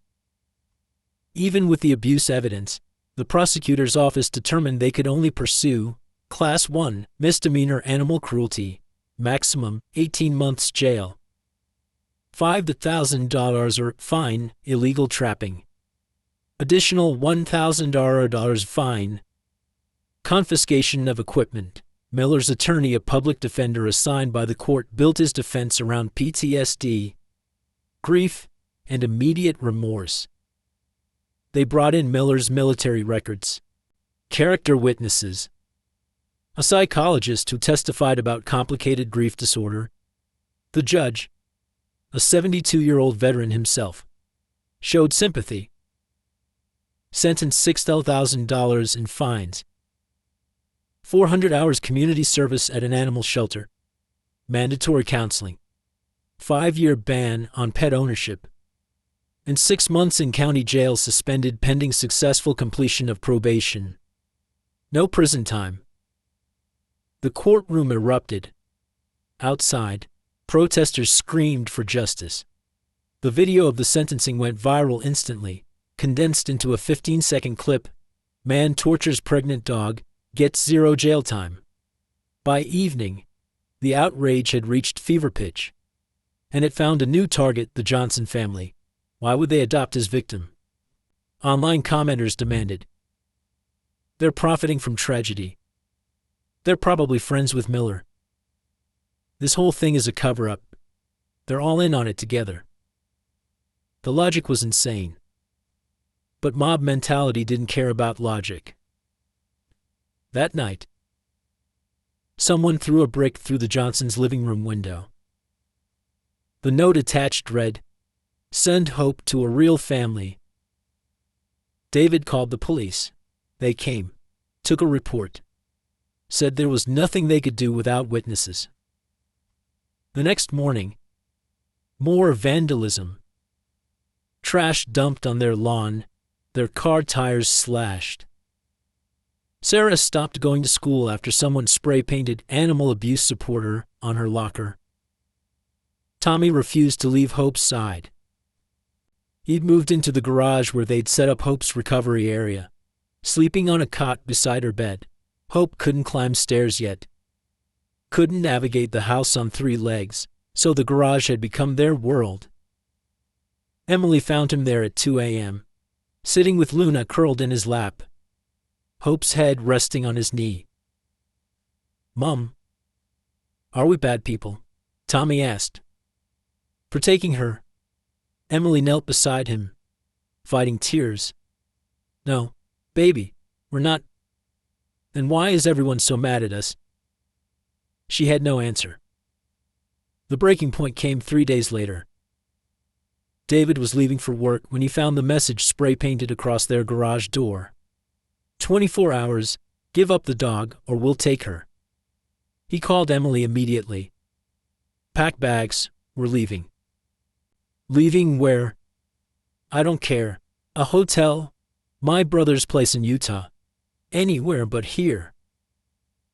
Even with the abuse evidence, the prosecutor's office determined they could only pursue Class 1 misdemeanor animal cruelty, maximum 18 months jail, $5,000 or fine, illegal trapping, additional $1,000 fine, confiscation of equipment. Miller's attorney, a public defender assigned by the court, built his defense around PTSD, grief, and immediate remorse. They brought in Miller's military records, character witnesses, a psychologist who testified about complicated grief disorder. The judge, a 72-year-old veteran himself, showed sympathy, sentenced $6,000 in fines, 400 hours community service at an animal shelter, mandatory counseling, 5-year ban on pet ownership, and 6 months in county jail suspended pending successful completion of probation. No prison time. The courtroom erupted. Outside, Protesters screamed for justice. The video of the sentencing went viral instantly, condensed into a 15-second clip. Man tortures pregnant dog, gets 0 jail time. By evening, the outrage had reached fever pitch, and it found a new target: the Johnson family. Why would they adopt his victim? Online commenters demanded. They're profiting from tragedy. They're probably friends with Miller. This whole thing is a cover-up. They're all in on it together. The logic was insane. But mob mentality didn't care about logic. That night, someone threw a brick through the Johnsons' living room window. The note attached read, "Send hope to a real family." David called the police. They came, took a report, said there was nothing they could do without witnesses. The next morning, more vandalism. Trash dumped on their lawn, their car tires slashed. Sarah stopped going to school after someone spray-painted "animal abuse supporter" on her locker. Tommy refused to leave Hope's side. He'd moved into the garage where they'd set up Hope's recovery area, sleeping on a cot beside her bed. Hope couldn't climb stairs yet, couldn't navigate the house on 3 legs, so the garage had become their world. Emily found him there at 2 a.m., sitting with Luna curled in his lap, Hope's head resting on his knee. "Mom, are we bad people?" Tommy asked. For taking her, Emily knelt beside him, fighting tears. "No, baby, we're not." "Then why is everyone so mad at us?" She had no answer. The breaking point came 3 days later. David was leaving for work when he found the message spray-painted across their garage door. 24 hours, give up the dog or we'll take her. He called Emily immediately. "Pack bags, we're leaving." "Leaving where?" "I don't care. A hotel, my brother's place in Utah. Anywhere but here."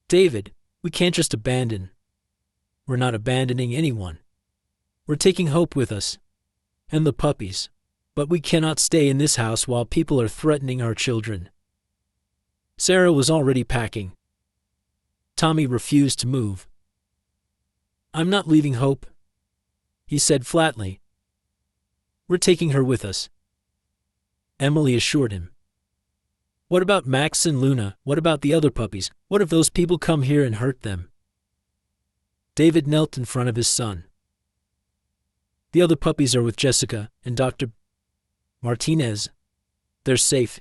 "David, we can't just abandon." "We're not abandoning anyone. We're taking Hope with us. And the puppies. But we cannot stay in this house while people are threatening our children." Sarah was already packing. Tommy refused to move. "I'm not leaving Hope," he said flatly. "We're taking her with us." Emily assured him. "What about Max and Luna? What about the other puppies? What if those people come here and hurt them?" David knelt in front of his son. "The other puppies are with Jessica and Dr. Martinez. They're safe."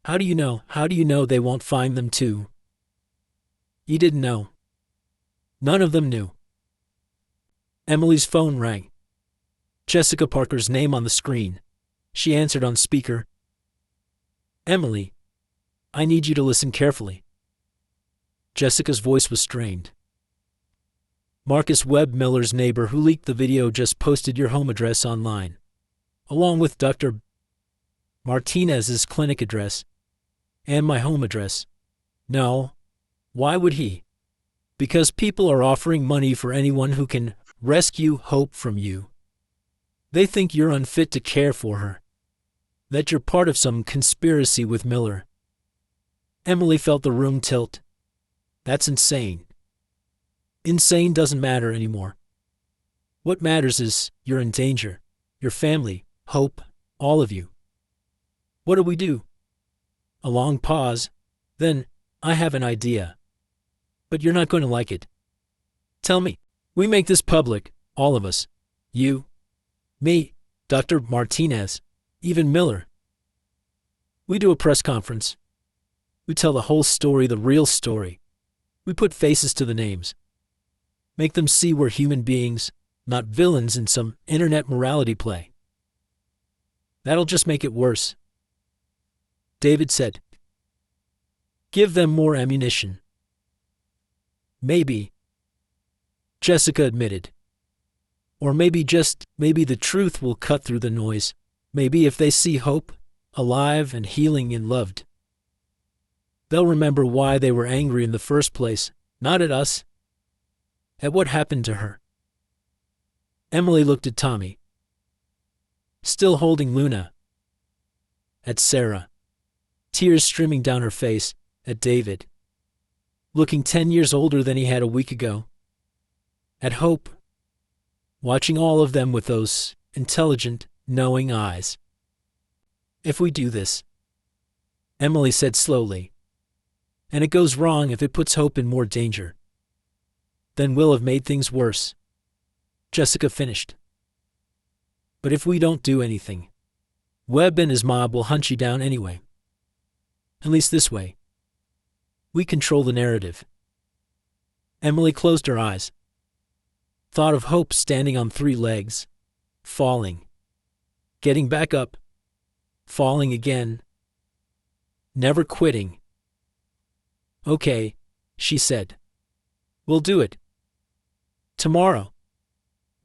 How do you know? How do you know they won't find them too?" He didn't know. None of them knew. Emily's phone rang. Jessica Parker's name on the screen. She answered on speaker. "Emily, I need you to listen carefully." Jessica's voice was strained. "Marcus Webb Miller's neighbor who leaked the video just posted your home address online, along with Dr. Martinez's clinic address and my home address." "No. Why would he?" "Because people are offering money for anyone who can rescue Hope from you. They think you're unfit to care for her, that you're part of some conspiracy with Miller." Emily felt the room tilt. That's insane. Insane doesn't matter anymore. What matters is you're in danger, your family, Hope, all of you. What do we do? A long pause. Then, "I have an idea. But you're not going to like it." "Tell me." "We make this public, all of us. You, me, Dr. Martinez, even Miller. We do a press conference. We tell the whole story, the real story. We put faces to the names. Make them see we're human beings, not villains in some internet morality play." "That'll just make it worse," David said. "Give them more ammunition." "Maybe," Jessica admitted. "Or maybe the truth will cut through the noise. Maybe if they see Hope, alive and healing and loved, they'll remember why they were angry in the first place, not at us." at what happened to her. Emily looked at Tommy, still holding Luna, at Sarah, tears streaming down her face, at David, looking 10 years older than he had a week ago, at Hope, watching all of them with those intelligent, knowing eyes. If we do this, Emily said slowly, and it goes wrong if it puts Hope in more danger, then we'll have made things worse, Jessica finished. But if we don't do anything, Webb and his mob will hunt you down anyway. At least this way. We control the narrative. Emily closed her eyes, thought of Hope standing on 3 legs, falling, getting back up, falling again, never quitting. Okay, she said. We'll do it. Tomorrow.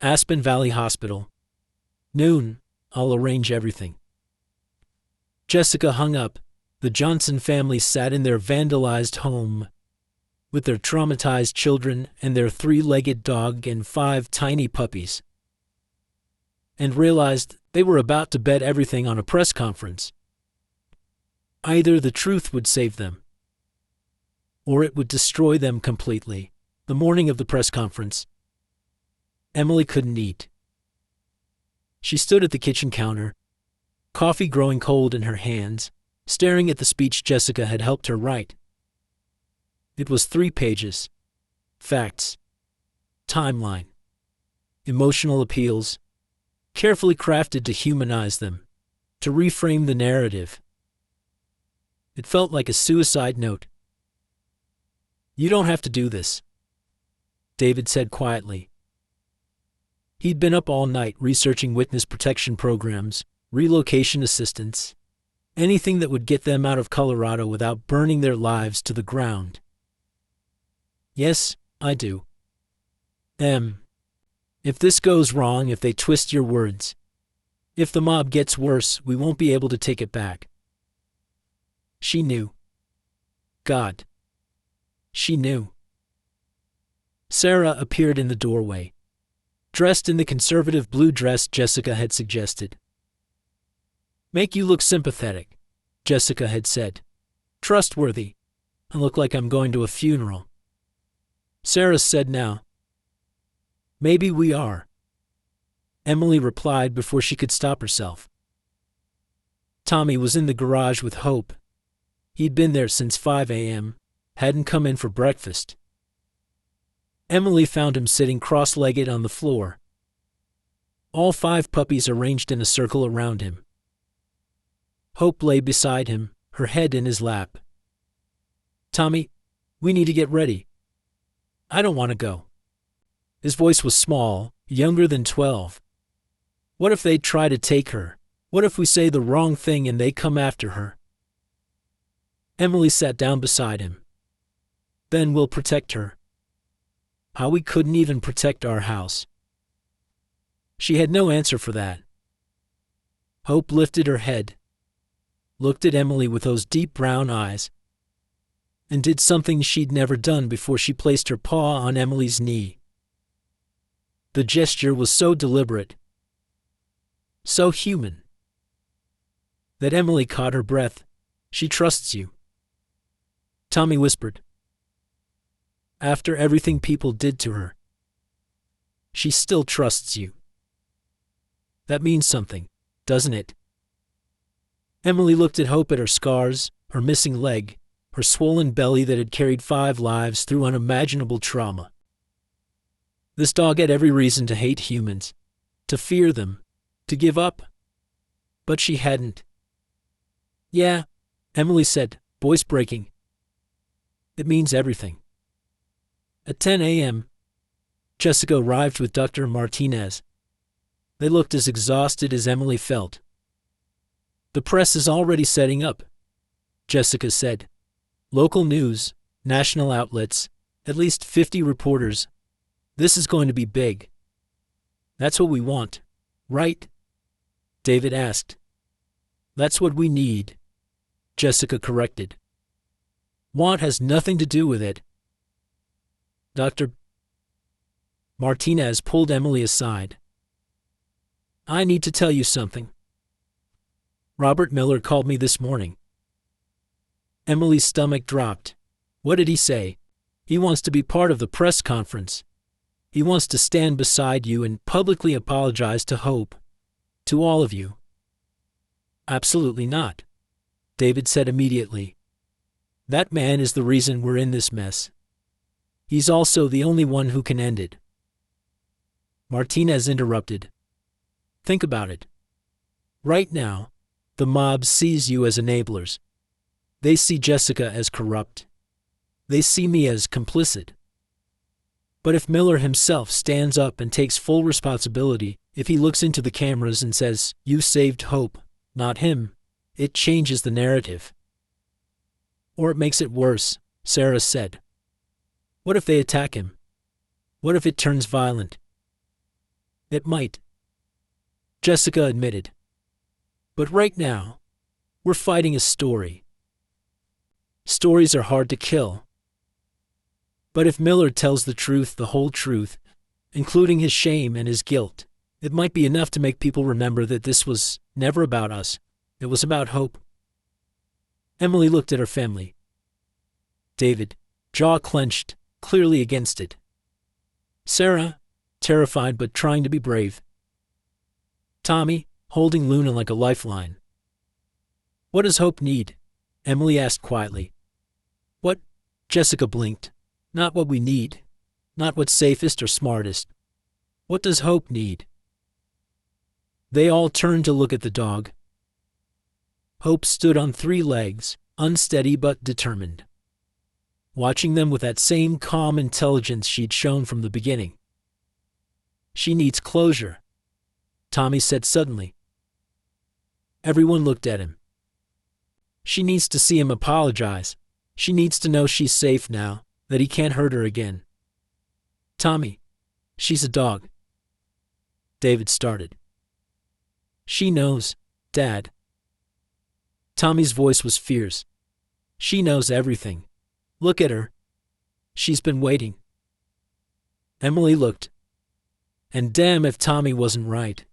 Aspen Valley Hospital. Noon, I'll arrange everything. Jessica hung up. The Johnson family sat in their vandalized home, with their traumatized children and their 3-legged dog and 5 tiny puppies, and realized they were about to bet everything on a press conference. Either the truth would save them, or it would destroy them completely. The morning of the press conference, Emily couldn't eat. She stood at the kitchen counter, coffee growing cold in her hands, staring at the speech Jessica had helped her write. It was 3 pages. Facts, timeline, emotional appeals, carefully crafted to humanize them, to reframe the narrative. It felt like a suicide note. You don't have to do this, David said quietly. He'd been up all night researching witness protection programs, relocation assistance, anything that would get them out of Colorado without burning their lives to the ground. Yes, I do. If this goes wrong, if they twist your words, if the mob gets worse, we won't be able to take it back. She knew. God. She knew. Sarah appeared in the doorway, dressed in the conservative blue dress Jessica had suggested. Make you look sympathetic, Jessica had said. Trustworthy. I look like I'm going to a funeral. Sarah said now. Maybe we are, Emily replied before she could stop herself. Tommy was in the garage with Hope. He'd been there since 5 a.m., hadn't come in for breakfast. Emily found him sitting cross-legged on the floor, all 5 puppies arranged in a circle around him. Hope lay beside him, her head in his lap. Tommy, we need to get ready. I don't want to go. His voice was small, younger than 12. What if they try to take her? What if we say the wrong thing and they come after her? Emily sat down beside him. Then we'll protect her. How we couldn't even protect our house. She had no answer for that. Hope lifted her head, looked at Emily with those deep brown eyes, and did something she'd never done before. She placed her paw on Emily's knee. The gesture was so deliberate, so human, that Emily caught her breath. She trusts you, Tommy whispered. After everything people did to her, she still trusts you. That means something, doesn't it? Emily looked at Hope, at her scars, her missing leg, her swollen belly that had carried 5 lives through unimaginable trauma. This dog had every reason to hate humans, to fear them, to give up. But she hadn't. Yeah, Emily said, voice breaking. It means everything. At 10 a.m., Jessica arrived with Dr. Martinez. They looked as exhausted as Emily felt. The press is already setting up, Jessica said. Local news, national outlets, at least 50 reporters. This is going to be big. That's what we want, right? David asked. That's what we need, Jessica corrected. Want has nothing to do with it. Dr. Martinez pulled Emily aside. I need to tell you something. Robert Miller called me this morning. Emily's stomach dropped. What did he say? He wants to be part of the press conference. He wants to stand beside you and publicly apologize to Hope. To all of you. Absolutely not, David said immediately. That man is the reason we're in this mess. He's also the only one who can end it. Martinez interrupted. Think about it. Right now, the mob sees you as enablers. They see Jessica as corrupt. They see me as complicit. But if Miller himself stands up and takes full responsibility, if he looks into the cameras and says, "You saved Hope, not him," it changes the narrative. Or it makes it worse, Sarah said. What if they attack him? What if it turns violent? It might. Jessica admitted. But right now, we're fighting a story. Stories are hard to kill. But if Miller tells the truth, the whole truth, including his shame and his guilt, it might be enough to make people remember that this was never about us. It was about Hope. Emily looked at her family. David, jaw clenched, clearly against it. Sarah, terrified but trying to be brave. Tommy, holding Luna like a lifeline. What does Hope need? Emily asked quietly. What? Jessica blinked. Not what we need. Not what's safest or smartest. What does Hope need? They all turned to look at the dog. Hope stood on 3 legs, unsteady but determined. Watching them with that same calm intelligence she'd shown from the beginning. She needs closure, Tommy said suddenly. Everyone looked at him. She needs to see him apologize. She needs to know she's safe now, that he can't hurt her again. Tommy, she's a dog. David started. She knows, Dad. Tommy's voice was fierce. She knows everything. Look at her. She's been waiting. Emily looked. And damn if Tommy wasn't right.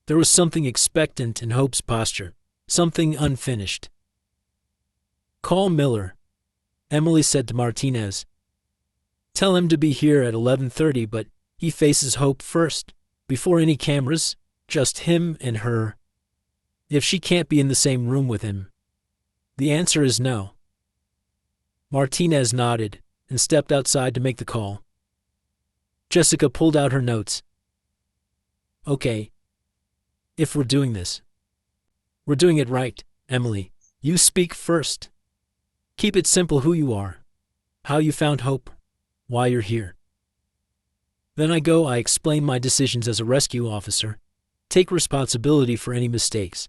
There was something expectant in Hope's posture, something unfinished. Call Miller, Emily said to Martinez. Tell him to be here at 11:30, but he faces Hope first, before any cameras, just him and her. If she can't be in the same room with him, the answer is no. Martinez nodded and stepped outside to make the call. Jessica pulled out her notes. Okay. If we're doing this, we're doing it right, Emily. You speak first. Keep it simple who you are, how you found Hope, why you're here. Then I explain my decisions as a rescue officer, take responsibility for any mistakes.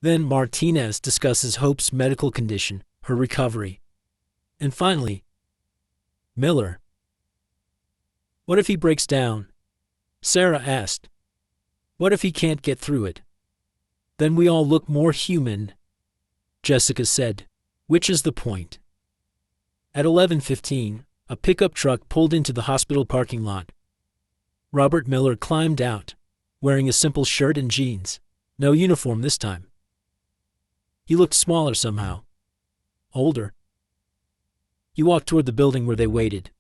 Then Martinez discusses Hope's medical condition, her recovery. And finally, Miller. What if he breaks down? Sarah asked. What if he can't get through it? Then we all look more human, Jessica said, which is the point. At 11:15, a pickup truck pulled into the hospital parking lot. Robert Miller climbed out, wearing a simple shirt and jeans, no uniform this time. He looked smaller somehow, older. He walked toward the building where they waited,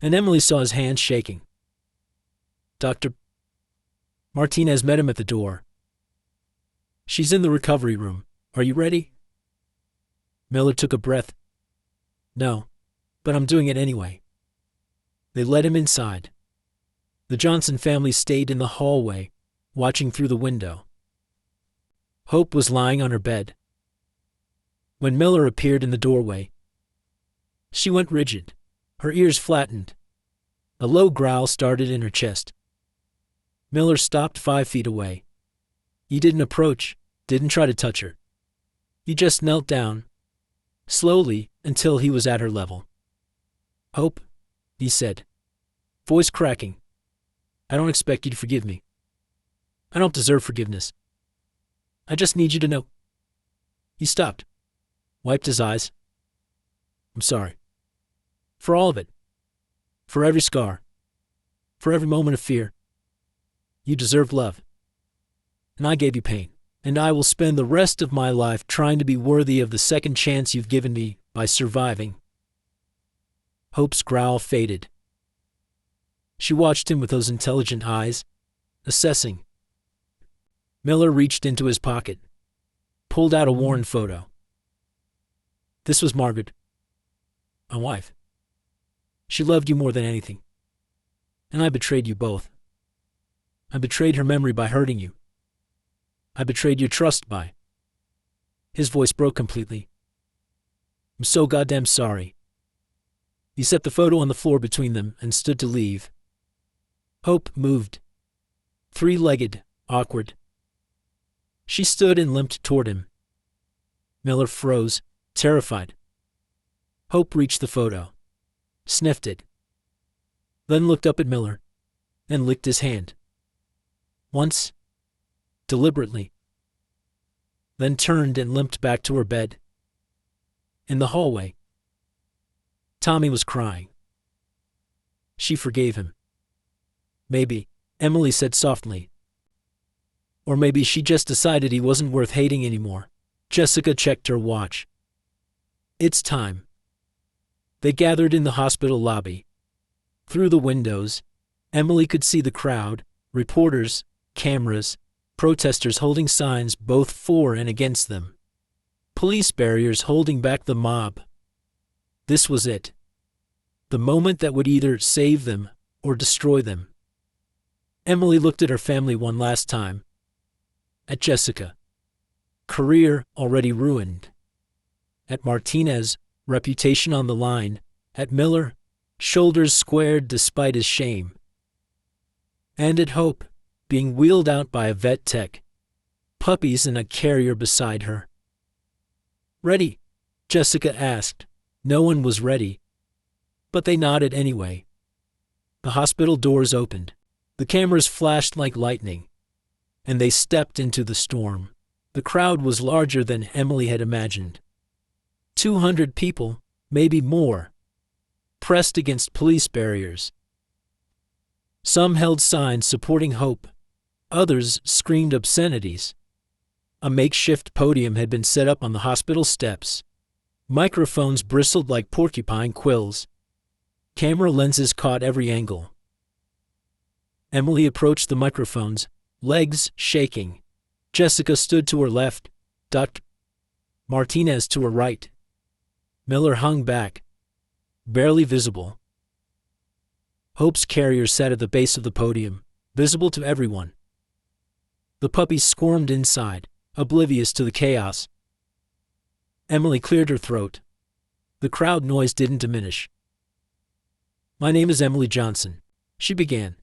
and Emily saw his hands shaking. Dr. Martinez met him at the door. She's in the recovery room. Are you ready? Miller took a breath. No, but I'm doing it anyway. They led him inside. The Johnson family stayed in the hallway, watching through the window. Hope was lying on her bed. When Miller appeared in the doorway, she went rigid, her ears flattened. A low growl started in her chest. Miller stopped 5 feet away. He didn't approach, didn't try to touch her. He just knelt down, slowly, until he was at her level. Hope, he said, voice cracking. I don't expect you to forgive me. I don't deserve forgiveness. I just need you to know. He stopped, wiped his eyes. I'm sorry. For all of it. For every scar. For every moment of fear. You deserve love. And I gave you pain. And I will spend the rest of my life trying to be worthy of the second chance you've given me by surviving. Hope's growl faded. She watched him with those intelligent eyes, assessing. Miller reached into his pocket, pulled out a worn photo. This was Margaret, my wife. She loved you more than anything. And I betrayed you both. I betrayed her memory by hurting you. I betrayed your trust by. His voice broke completely. I'm so goddamn sorry. He set the photo on the floor between them and stood to leave. Hope moved. Three-legged, awkward. She stood and limped toward him. Miller froze, terrified. Hope reached the photo, sniffed it, then looked up at Miller and licked his hand. Once, deliberately, then turned and limped back to her bed. In the hallway, Tommy was crying. She forgave him. Maybe, Emily said softly. Or maybe she just decided he wasn't worth hating anymore. Jessica checked her watch. It's time. They gathered in the hospital lobby. Through the windows, Emily could see the crowd, reporters, cameras, protesters holding signs both for and against them. Police barriers holding back the mob. This was it. The moment that would either save them or destroy them. Emily looked at her family one last time. At Jessica. Career already ruined. At Martinez, reputation on the line. At Miller, shoulders squared despite his shame. And at Hope, being wheeled out by a vet tech. Puppies in a carrier beside her. Ready? Jessica asked. No one was ready. But they nodded anyway. The hospital doors opened. The cameras flashed like lightning. And they stepped into the storm. The crowd was larger than Emily had imagined. 200 people, maybe more, pressed against police barriers. Some held signs supporting Hope. Others screamed obscenities. A makeshift podium had been set up on the hospital steps. Microphones bristled like porcupine quills. Camera lenses caught every angle. Emily approached the microphones, legs shaking. Jessica stood to her left, Dr. Martinez to her right. Miller hung back, barely visible. Hope's carrier sat at the base of the podium, visible to everyone. The puppies squirmed inside, oblivious to the chaos. Emily cleared her throat. The crowd noise didn't diminish. My name is Emily Johnson, she began.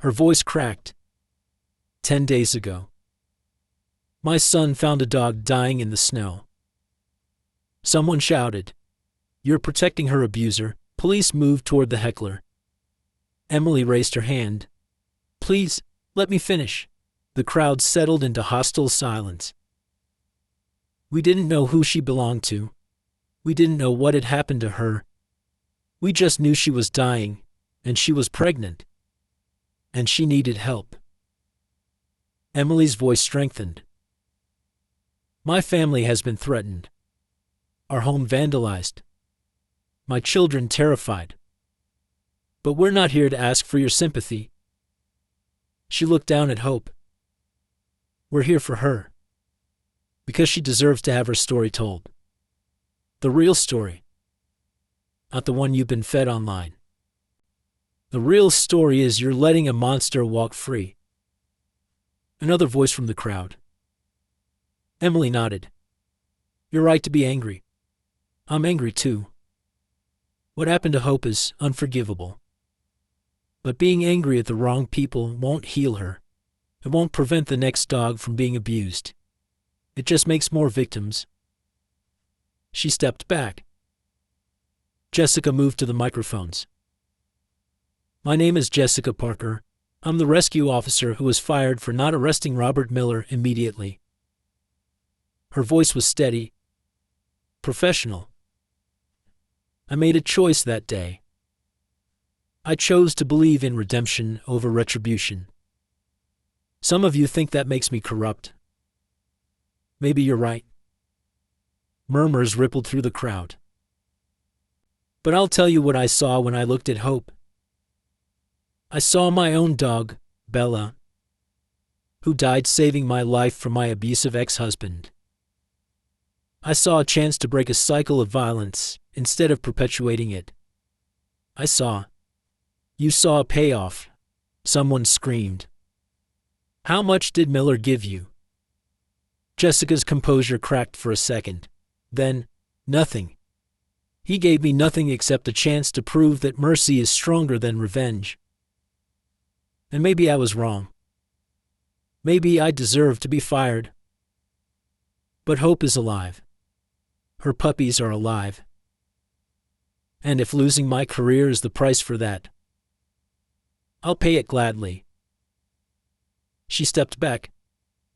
Her voice cracked. 10 days ago. My son found a dog dying in the snow. Someone shouted, "You're protecting her abuser." Police moved toward the heckler. Emily raised her hand. Please, let me finish. The crowd settled into hostile silence. We didn't know who she belonged to. We didn't know what had happened to her. We just knew she was dying, and she was pregnant. And she needed help. Emily's voice strengthened. My family has been threatened. Our home vandalized. My children terrified. But we're not here to ask for your sympathy. She looked down at Hope. We're here for her. Because she deserves to have her story told. The real story. Not the one you've been fed online. The real story is you're letting a monster walk free. Another voice from the crowd. Emily nodded. You're right to be angry. I'm angry too. What happened to Hope is unforgivable. But being angry at the wrong people won't heal her. It won't prevent the next dog from being abused. It just makes more victims. She stepped back. Jessica moved to the microphones. My name is Jessica Parker. I'm the rescue officer who was fired for not arresting Robert Miller immediately. Her voice was steady, professional. I made a choice that day. I chose to believe in redemption over retribution. Some of you think that makes me corrupt. Maybe you're right. Murmurs rippled through the crowd. But I'll tell you what I saw when I looked at Hope. I saw my own dog, Bella, who died saving my life from my abusive ex-husband. I saw a chance to break a cycle of violence instead of perpetuating it. You saw a payoff. Someone screamed. How much did Miller give you? Jessica's composure cracked for a second. Then, nothing. He gave me nothing except a chance to prove that mercy is stronger than revenge. And maybe I was wrong. Maybe I deserve to be fired. But Hope is alive. Her puppies are alive. And if losing my career is the price for that, I'll pay it gladly. She stepped back,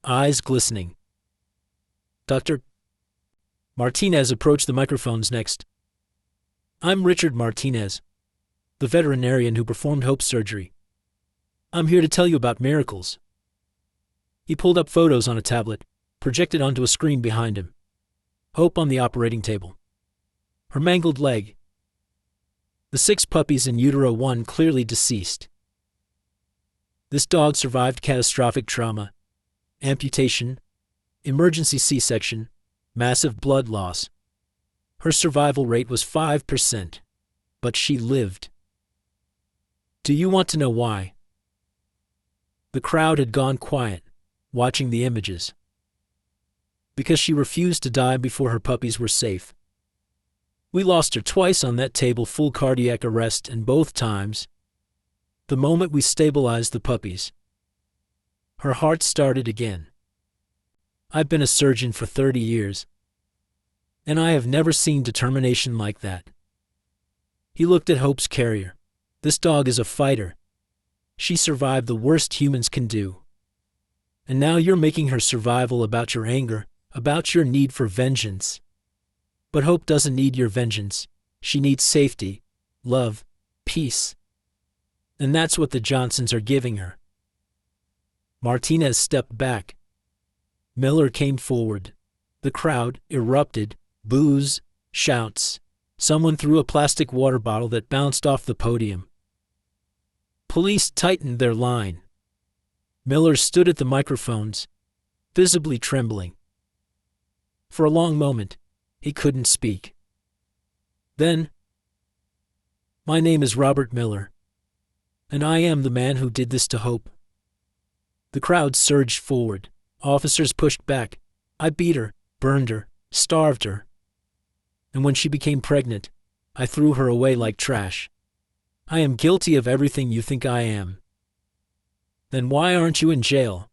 eyes glistening. Dr. Martinez approached the microphones next. I'm Richard Martinez, the veterinarian who performed Hope's surgery. I'm here to tell you about miracles. He pulled up photos on a tablet, projected onto a screen behind him. Hope on the operating table. Her mangled leg. The 6 puppies in utero 1 clearly deceased. This dog survived catastrophic trauma, amputation, emergency C-section, massive blood loss. Her survival rate was 5%, but she lived. Do you want to know why? The crowd had gone quiet, watching the images. Because she refused to die before her puppies were safe. We lost her twice on that table, full cardiac arrest, and both times, the moment we stabilized the puppies, her heart started again. I've been a surgeon for 30 years, and I have never seen determination like that. He looked at Hope's carrier. This dog is a fighter. She survived the worst humans can do. And now you're making her survival about your anger, about your need for vengeance. But Hope doesn't need your vengeance. She needs safety, love, peace. And that's what the Johnsons are giving her. Martinez stepped back. Miller came forward. The crowd erupted, boos, shouts. Someone threw a plastic water bottle that bounced off the podium. Police tightened their line. Miller stood at the microphones, visibly trembling. For a long moment, he couldn't speak. Then, my name is Robert Miller, and I am the man who did this to Hope. The crowd surged forward. Officers pushed back. I beat her, burned her, starved her. And when she became pregnant, I threw her away like trash. I am guilty of everything you think I am. Then why aren't you in jail?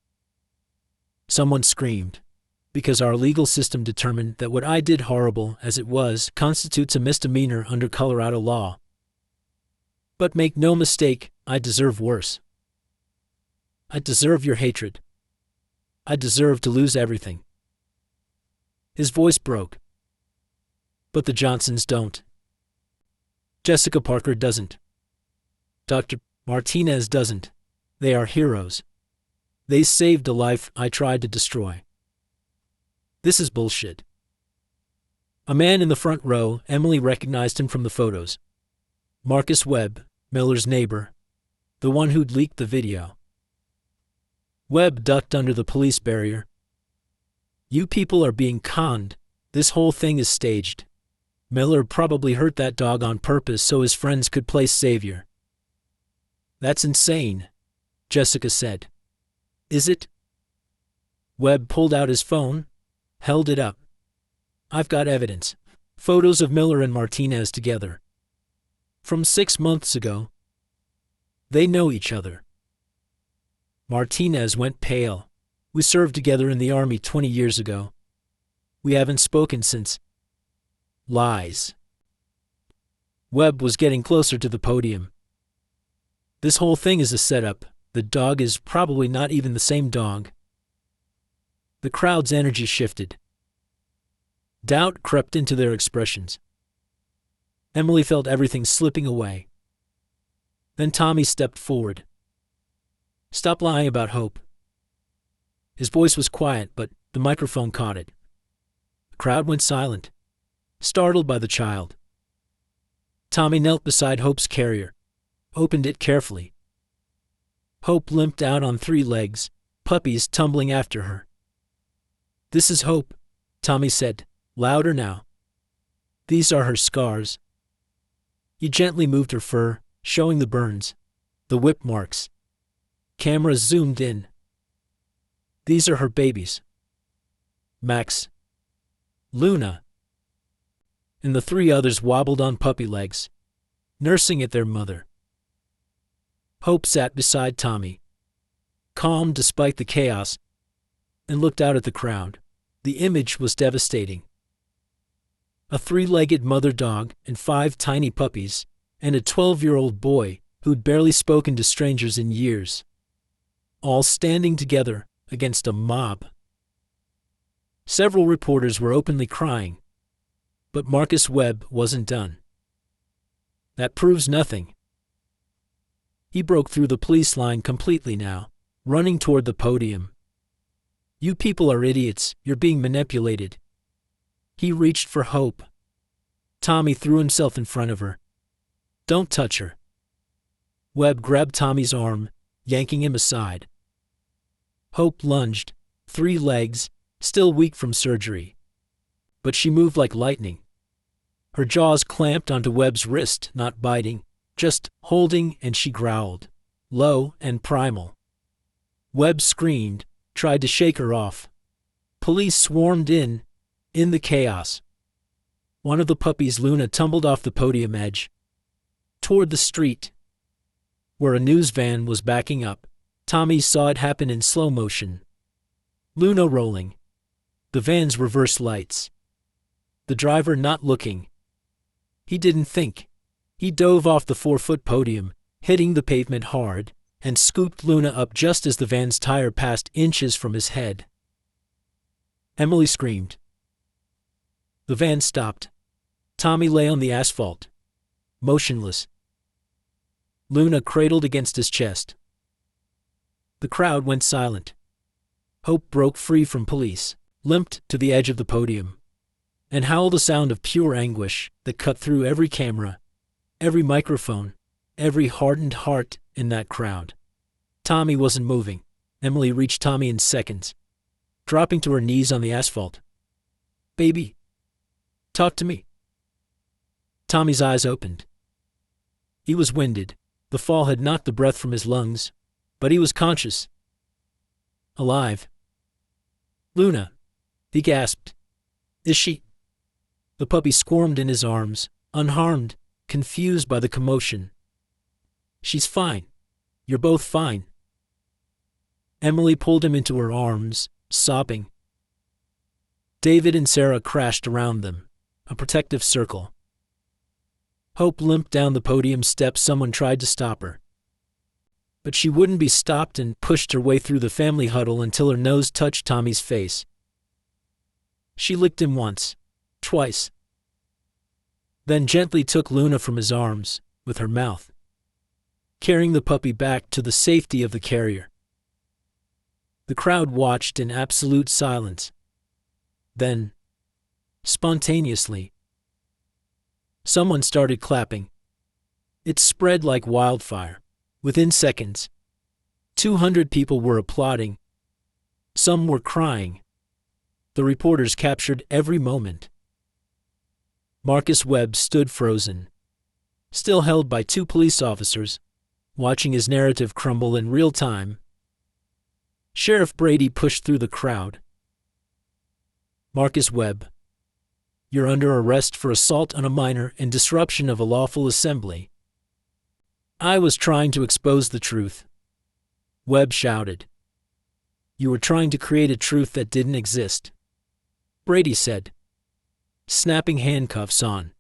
Someone screamed. Because our legal system determined that what I did, horrible as it was, constitutes a misdemeanor under Colorado law. But make no mistake, I deserve worse. I deserve your hatred. I deserve to lose everything. His voice broke. But the Johnsons don't. Jessica Parker doesn't. Dr. Martinez doesn't. They are heroes. They saved a life I tried to destroy. This is bullshit. A man in the front row, Emily recognized him from the photos. Marcus Webb, Miller's neighbor, the one who'd leaked the video. Webb ducked under the police barrier. You people are being conned. This whole thing is staged. Miller probably hurt that dog on purpose so his friends could play savior. That's insane, Jessica said. Is it? Webb pulled out his phone, held it up. I've got evidence. Photos of Miller and Martinez together. From 6 months ago. They know each other. Martinez went pale. We served together in the army 20 years ago. We haven't spoken since. Lies. Webb was getting closer to the podium. This whole thing is a setup. The dog is probably not even the same dog. The crowd's energy shifted. Doubt crept into their expressions. Emily felt everything slipping away. Then Tommy stepped forward. "Stop lying about Hope." His voice was quiet, but the microphone caught it. The crowd went silent, startled by the child. Tommy knelt beside Hope's carrier, opened it carefully. Hope limped out on 3 legs, puppies tumbling after her. "This is Hope," Tommy said, louder now. "These are her scars." He gently moved her fur, showing the burns, the whip marks. Cameras zoomed in. "These are her babies. Max, Luna." And the 3 others wobbled on puppy legs, nursing at their mother. Hope sat beside Tommy, calm despite the chaos, and looked out at the crowd. The image was devastating. A 3-legged mother dog and 5 tiny puppies, and a 12-year-old boy who'd barely spoken to strangers in years, all standing together against a mob. Several reporters were openly crying, but Marcus Webb wasn't done. "That proves nothing." He broke through the police line completely now, running toward the podium. "You people are idiots, you're being manipulated." He reached for Hope. Tommy threw himself in front of her. "Don't touch her." Webb grabbed Tommy's arm, yanking him aside. Hope lunged, 3 legs, still weak from surgery. But she moved like lightning. Her jaws clamped onto Webb's wrist, not biting, just holding, and she growled, low and primal. Webb screamed, tried to shake her off. Police swarmed in the chaos. One of the puppies, Luna, tumbled off the podium edge, toward the street, where a news van was backing up. Tommy saw it happen in slow motion. Luna rolling. The van's reverse lights. The driver not looking. He didn't think. He dove off the 4-foot podium, hitting the pavement hard, and scooped Luna up just as the van's tire passed inches from his head. Emily screamed. The van stopped. Tommy lay on the asphalt, motionless. Luna cradled against his chest. The crowd went silent. Hope broke free from police, limped to the edge of the podium, and howled a sound of pure anguish that cut through every camera, every microphone, every hardened heart in that crowd. Tommy wasn't moving. Emily reached Tommy in seconds, dropping to her knees on the asphalt. "Baby, talk to me." Tommy's eyes opened. He was winded. The fall had knocked the breath from his lungs, but he was conscious. Alive. "Luna," he gasped. "Is she?" The puppy squirmed in his arms, unharmed, confused by the commotion. "She's fine. You're both fine." Emily pulled him into her arms, sobbing. David and Sarah crashed around them, a protective circle. Hope limped down the podium steps. Someone tried to stop her, but she wouldn't be stopped and pushed her way through the family huddle until her nose touched Tommy's face. She licked him once, twice, then gently took Luna from his arms with her mouth, carrying the puppy back to the safety of the carrier. The crowd watched in absolute silence. Then, spontaneously, someone started clapping. It spread like wildfire. Within seconds, 200 people were applauding. Some were crying. The reporters captured every moment. Marcus Webb stood frozen, still held by 2 police officers, watching his narrative crumble in real time. Sheriff Brady pushed through the crowd. "Marcus Webb, you're under arrest for assault on a minor and disruption of a lawful assembly." "I was trying to expose the truth," Webb shouted. "You were trying to create a truth that didn't exist," Brady said, snapping handcuffs on.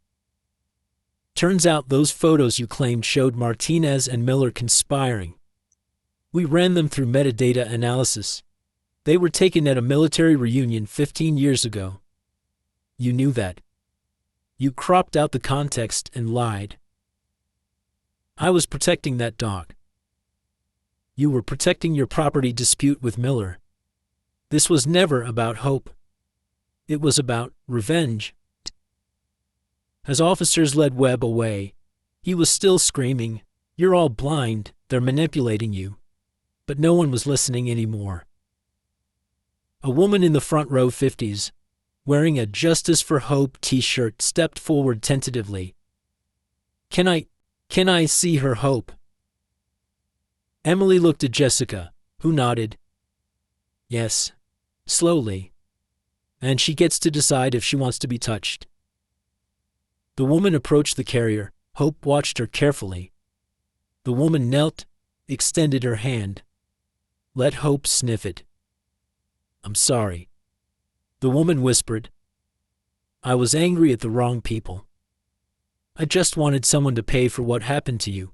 "Turns out those photos you claimed showed Martinez and Miller conspiring. We ran them through metadata analysis. They were taken at a military reunion 15 years ago. You knew that. You cropped out the context and lied." I was protecting that dog. You were protecting your property dispute with Miller. This was never about Hope. It was about revenge. As officers led Webb away, he was still screaming, "You're all blind, they're manipulating you." But no one was listening anymore. A woman in the front row 50s, wearing a Justice for Hope t-shirt, stepped forward tentatively. Can I see her, Hope?" Emily looked at Jessica, who nodded. "Yes," slowly. "And she gets to decide if she wants to be touched." The woman approached the carrier. Hope watched her carefully. The woman knelt, extended her hand. Let Hope sniff it. "I'm sorry," the woman whispered. "I was angry at the wrong people. I just wanted someone to pay for what happened to you."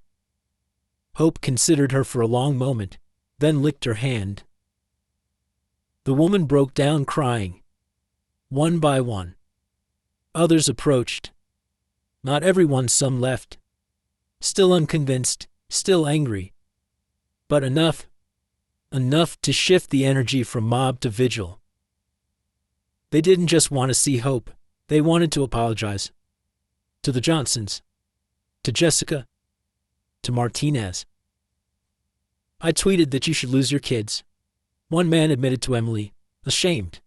Hope considered her for a long moment, then licked her hand. The woman broke down crying. One by one, others approached. Not everyone, some left. Still unconvinced, still angry. But enough to shift the energy from mob to vigil. They didn't just want to see Hope, they wanted to apologize. To the Johnsons. To Jessica. To Martinez. "I tweeted that you should lose your kids," one man admitted to Emily, ashamed.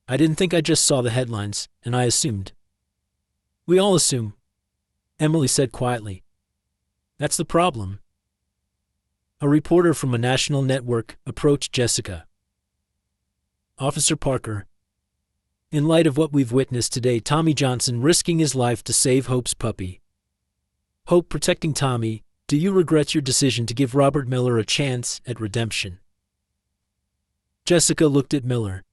"I didn't think, I just saw the headlines, and I assumed." "We all assume," Emily said quietly. "That's the problem." A reporter from a national network approached Jessica. "Officer Parker, in light of what we've witnessed today, Tommy Johnson risking his life to save Hope's puppy. Hope protecting Tommy, do you regret your decision to give Robert Miller a chance at redemption?" Jessica looked at Miller,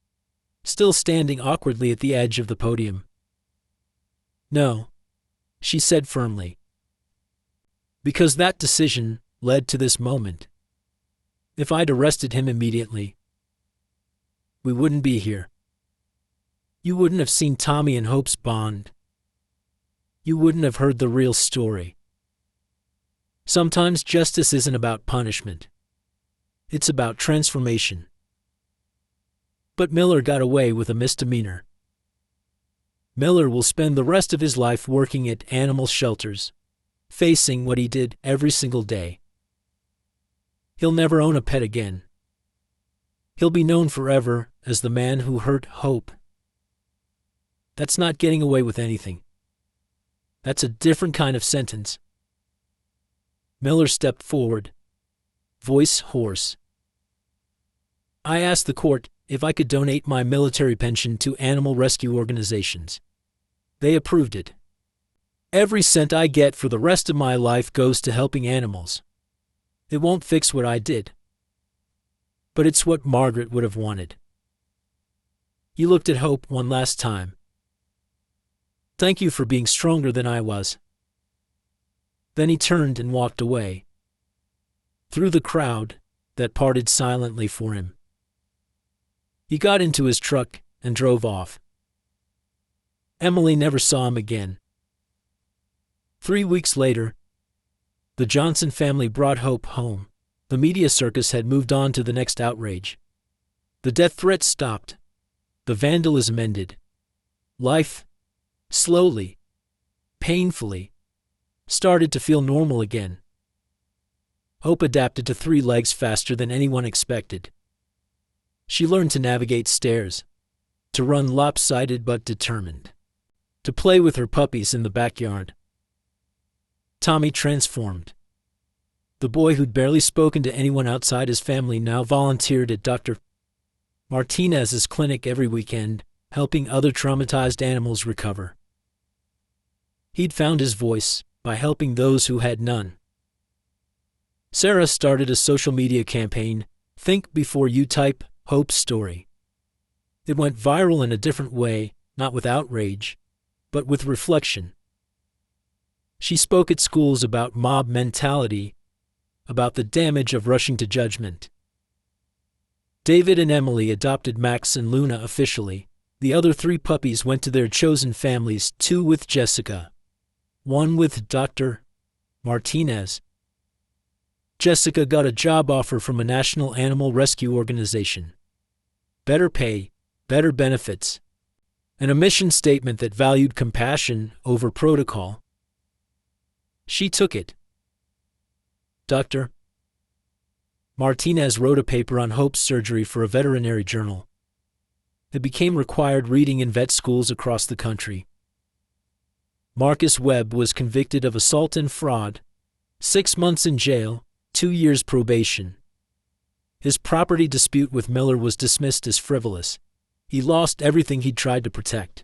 still standing awkwardly at the edge of the podium. "No," she said firmly. "Because that decision led to this moment. If I'd arrested him immediately, we wouldn't be here. You wouldn't have seen Tommy and Hope's bond. You wouldn't have heard the real story. Sometimes justice isn't about punishment. It's about transformation." But Miller got away with a misdemeanor. Miller will spend the rest of his life working at animal shelters, facing what he did every single day. He'll never own a pet again. He'll be known forever as the man who hurt Hope. That's not getting away with anything. That's a different kind of sentence. Miller stepped forward, voice hoarse. "I asked the court if I could donate my military pension to animal rescue organizations. They approved it. Every cent I get for the rest of my life goes to helping animals. It won't fix what I did, but it's what Margaret would have wanted." He looked at Hope one last time. "Thank you for being stronger than I was." Then he turned and walked away, through the crowd that parted silently for him. He got into his truck and drove off. Emily never saw him again. 3 weeks later, the Johnson family brought Hope home. The media circus had moved on to the next outrage. The death threats stopped. The vandalism ended. Life, slowly, painfully, started to feel normal again. Hope adapted to 3 legs faster than anyone expected. She learned to navigate stairs, to run lopsided but determined, to play with her puppies in the backyard. Tommy transformed. The boy who'd barely spoken to anyone outside his family now volunteered at Dr. Martinez's clinic every weekend, helping other traumatized animals recover. He'd found his voice by helping those who had none. Sarah started a social media campaign, "Think Before You Type Hope's Story." It went viral in a different way, not with outrage, but with reflection. She spoke at schools about mob mentality, about the damage of rushing to judgment. David and Emily adopted Max and Luna officially. The other 3 puppies went to their chosen families, 2 with Jessica, 1 with Dr. Martinez. Jessica got a job offer from a national animal rescue organization. Better pay, better benefits, and a mission statement that valued compassion over protocol. She took it. Dr. Martinez wrote a paper on Hope's surgery for a veterinary journal. It became required reading in vet schools across the country. Marcus Webb was convicted of assault and fraud, 6 months in jail, 2 years probation. His property dispute with Miller was dismissed as frivolous. He lost everything he'd tried to protect.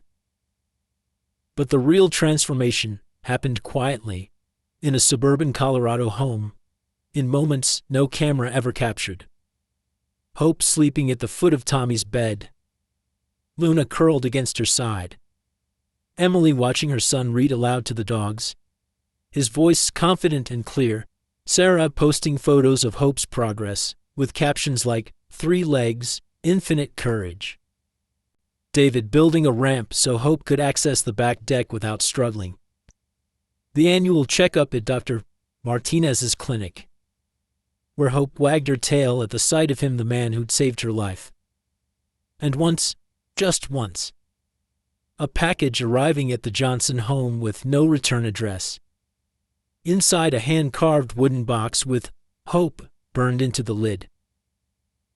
But the real transformation happened quietly, in a suburban Colorado home, in moments no camera ever captured. Hope sleeping at the foot of Tommy's bed. Luna curled against her side. Emily watching her son read aloud to the dogs. His voice confident and clear. Sarah posting photos of Hope's progress, with captions like, 3 legs, infinite courage. David building a ramp so Hope could access the back deck without struggling. The annual checkup at Dr. Martinez's clinic, where Hope wagged her tail at the sight of him, the man who'd saved her life. And once, just once, a package arriving at the Johnson home with no return address. Inside a hand-carved wooden box with Hope burned into the lid.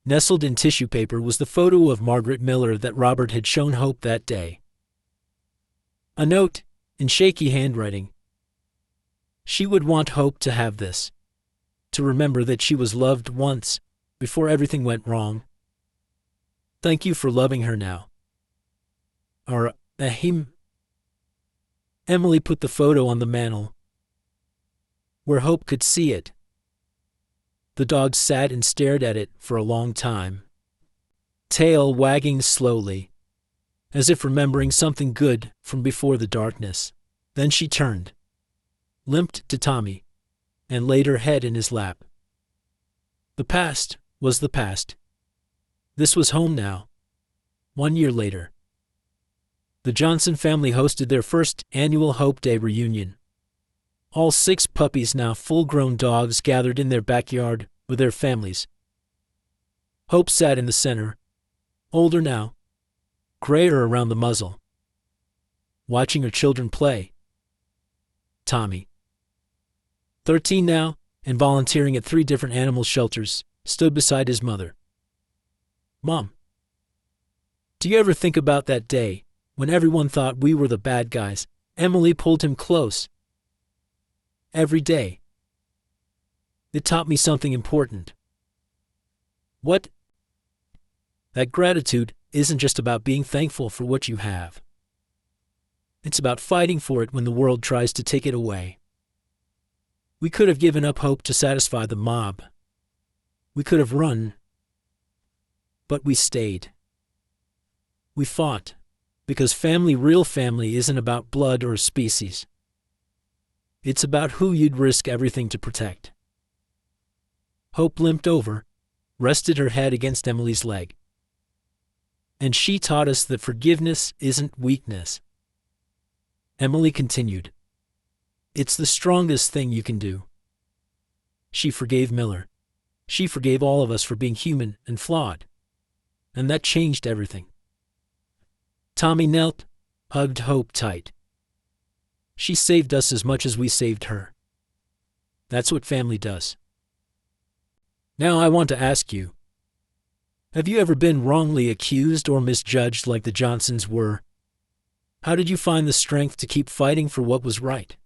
Nestled in tissue paper was the photo of Margaret Miller that Robert had shown Hope that day. A note, in shaky handwriting. She would want Hope to have this, to remember that she was loved once, before everything went wrong. Thank you for loving her now. Ahim. Emily put the photo on the mantel, where Hope could see it. The dog sat and stared at it for a long time, tail wagging slowly, as if remembering something good from before the darkness. Then she turned, limped to Tommy, and laid her head in his lap. The past was the past. This was home now. 1 year later, the Johnson family hosted their first annual Hope Day reunion. All 6 puppies, now full-grown dogs, gathered in their backyard with their families. Hope sat in the center, older now, grayer around the muzzle, watching her children play. Tommy, 13 now, and volunteering at 3 different animal shelters, stood beside his mother. Mom, do you ever think about that day when everyone thought we were the bad guys? Emily pulled him close. Every day. It taught me something important. What? That gratitude isn't just about being thankful for what you have. It's about fighting for it when the world tries to take it away. We could have given up hope to satisfy the mob. We could have run. But we stayed. We fought, because family, real family, isn't about blood or species. It's about who you'd risk everything to protect. Hope limped over, rested her head against Emily's leg. And she taught us that forgiveness isn't weakness. Emily continued. It's the strongest thing you can do. She forgave Miller. She forgave all of us for being human and flawed. And that changed everything. Tommy knelt, hugged Hope tight. She saved us as much as we saved her. That's what family does. Now I want to ask you, have you ever been wrongly accused or misjudged like the Johnsons were? How did you find the strength to keep fighting for what was right?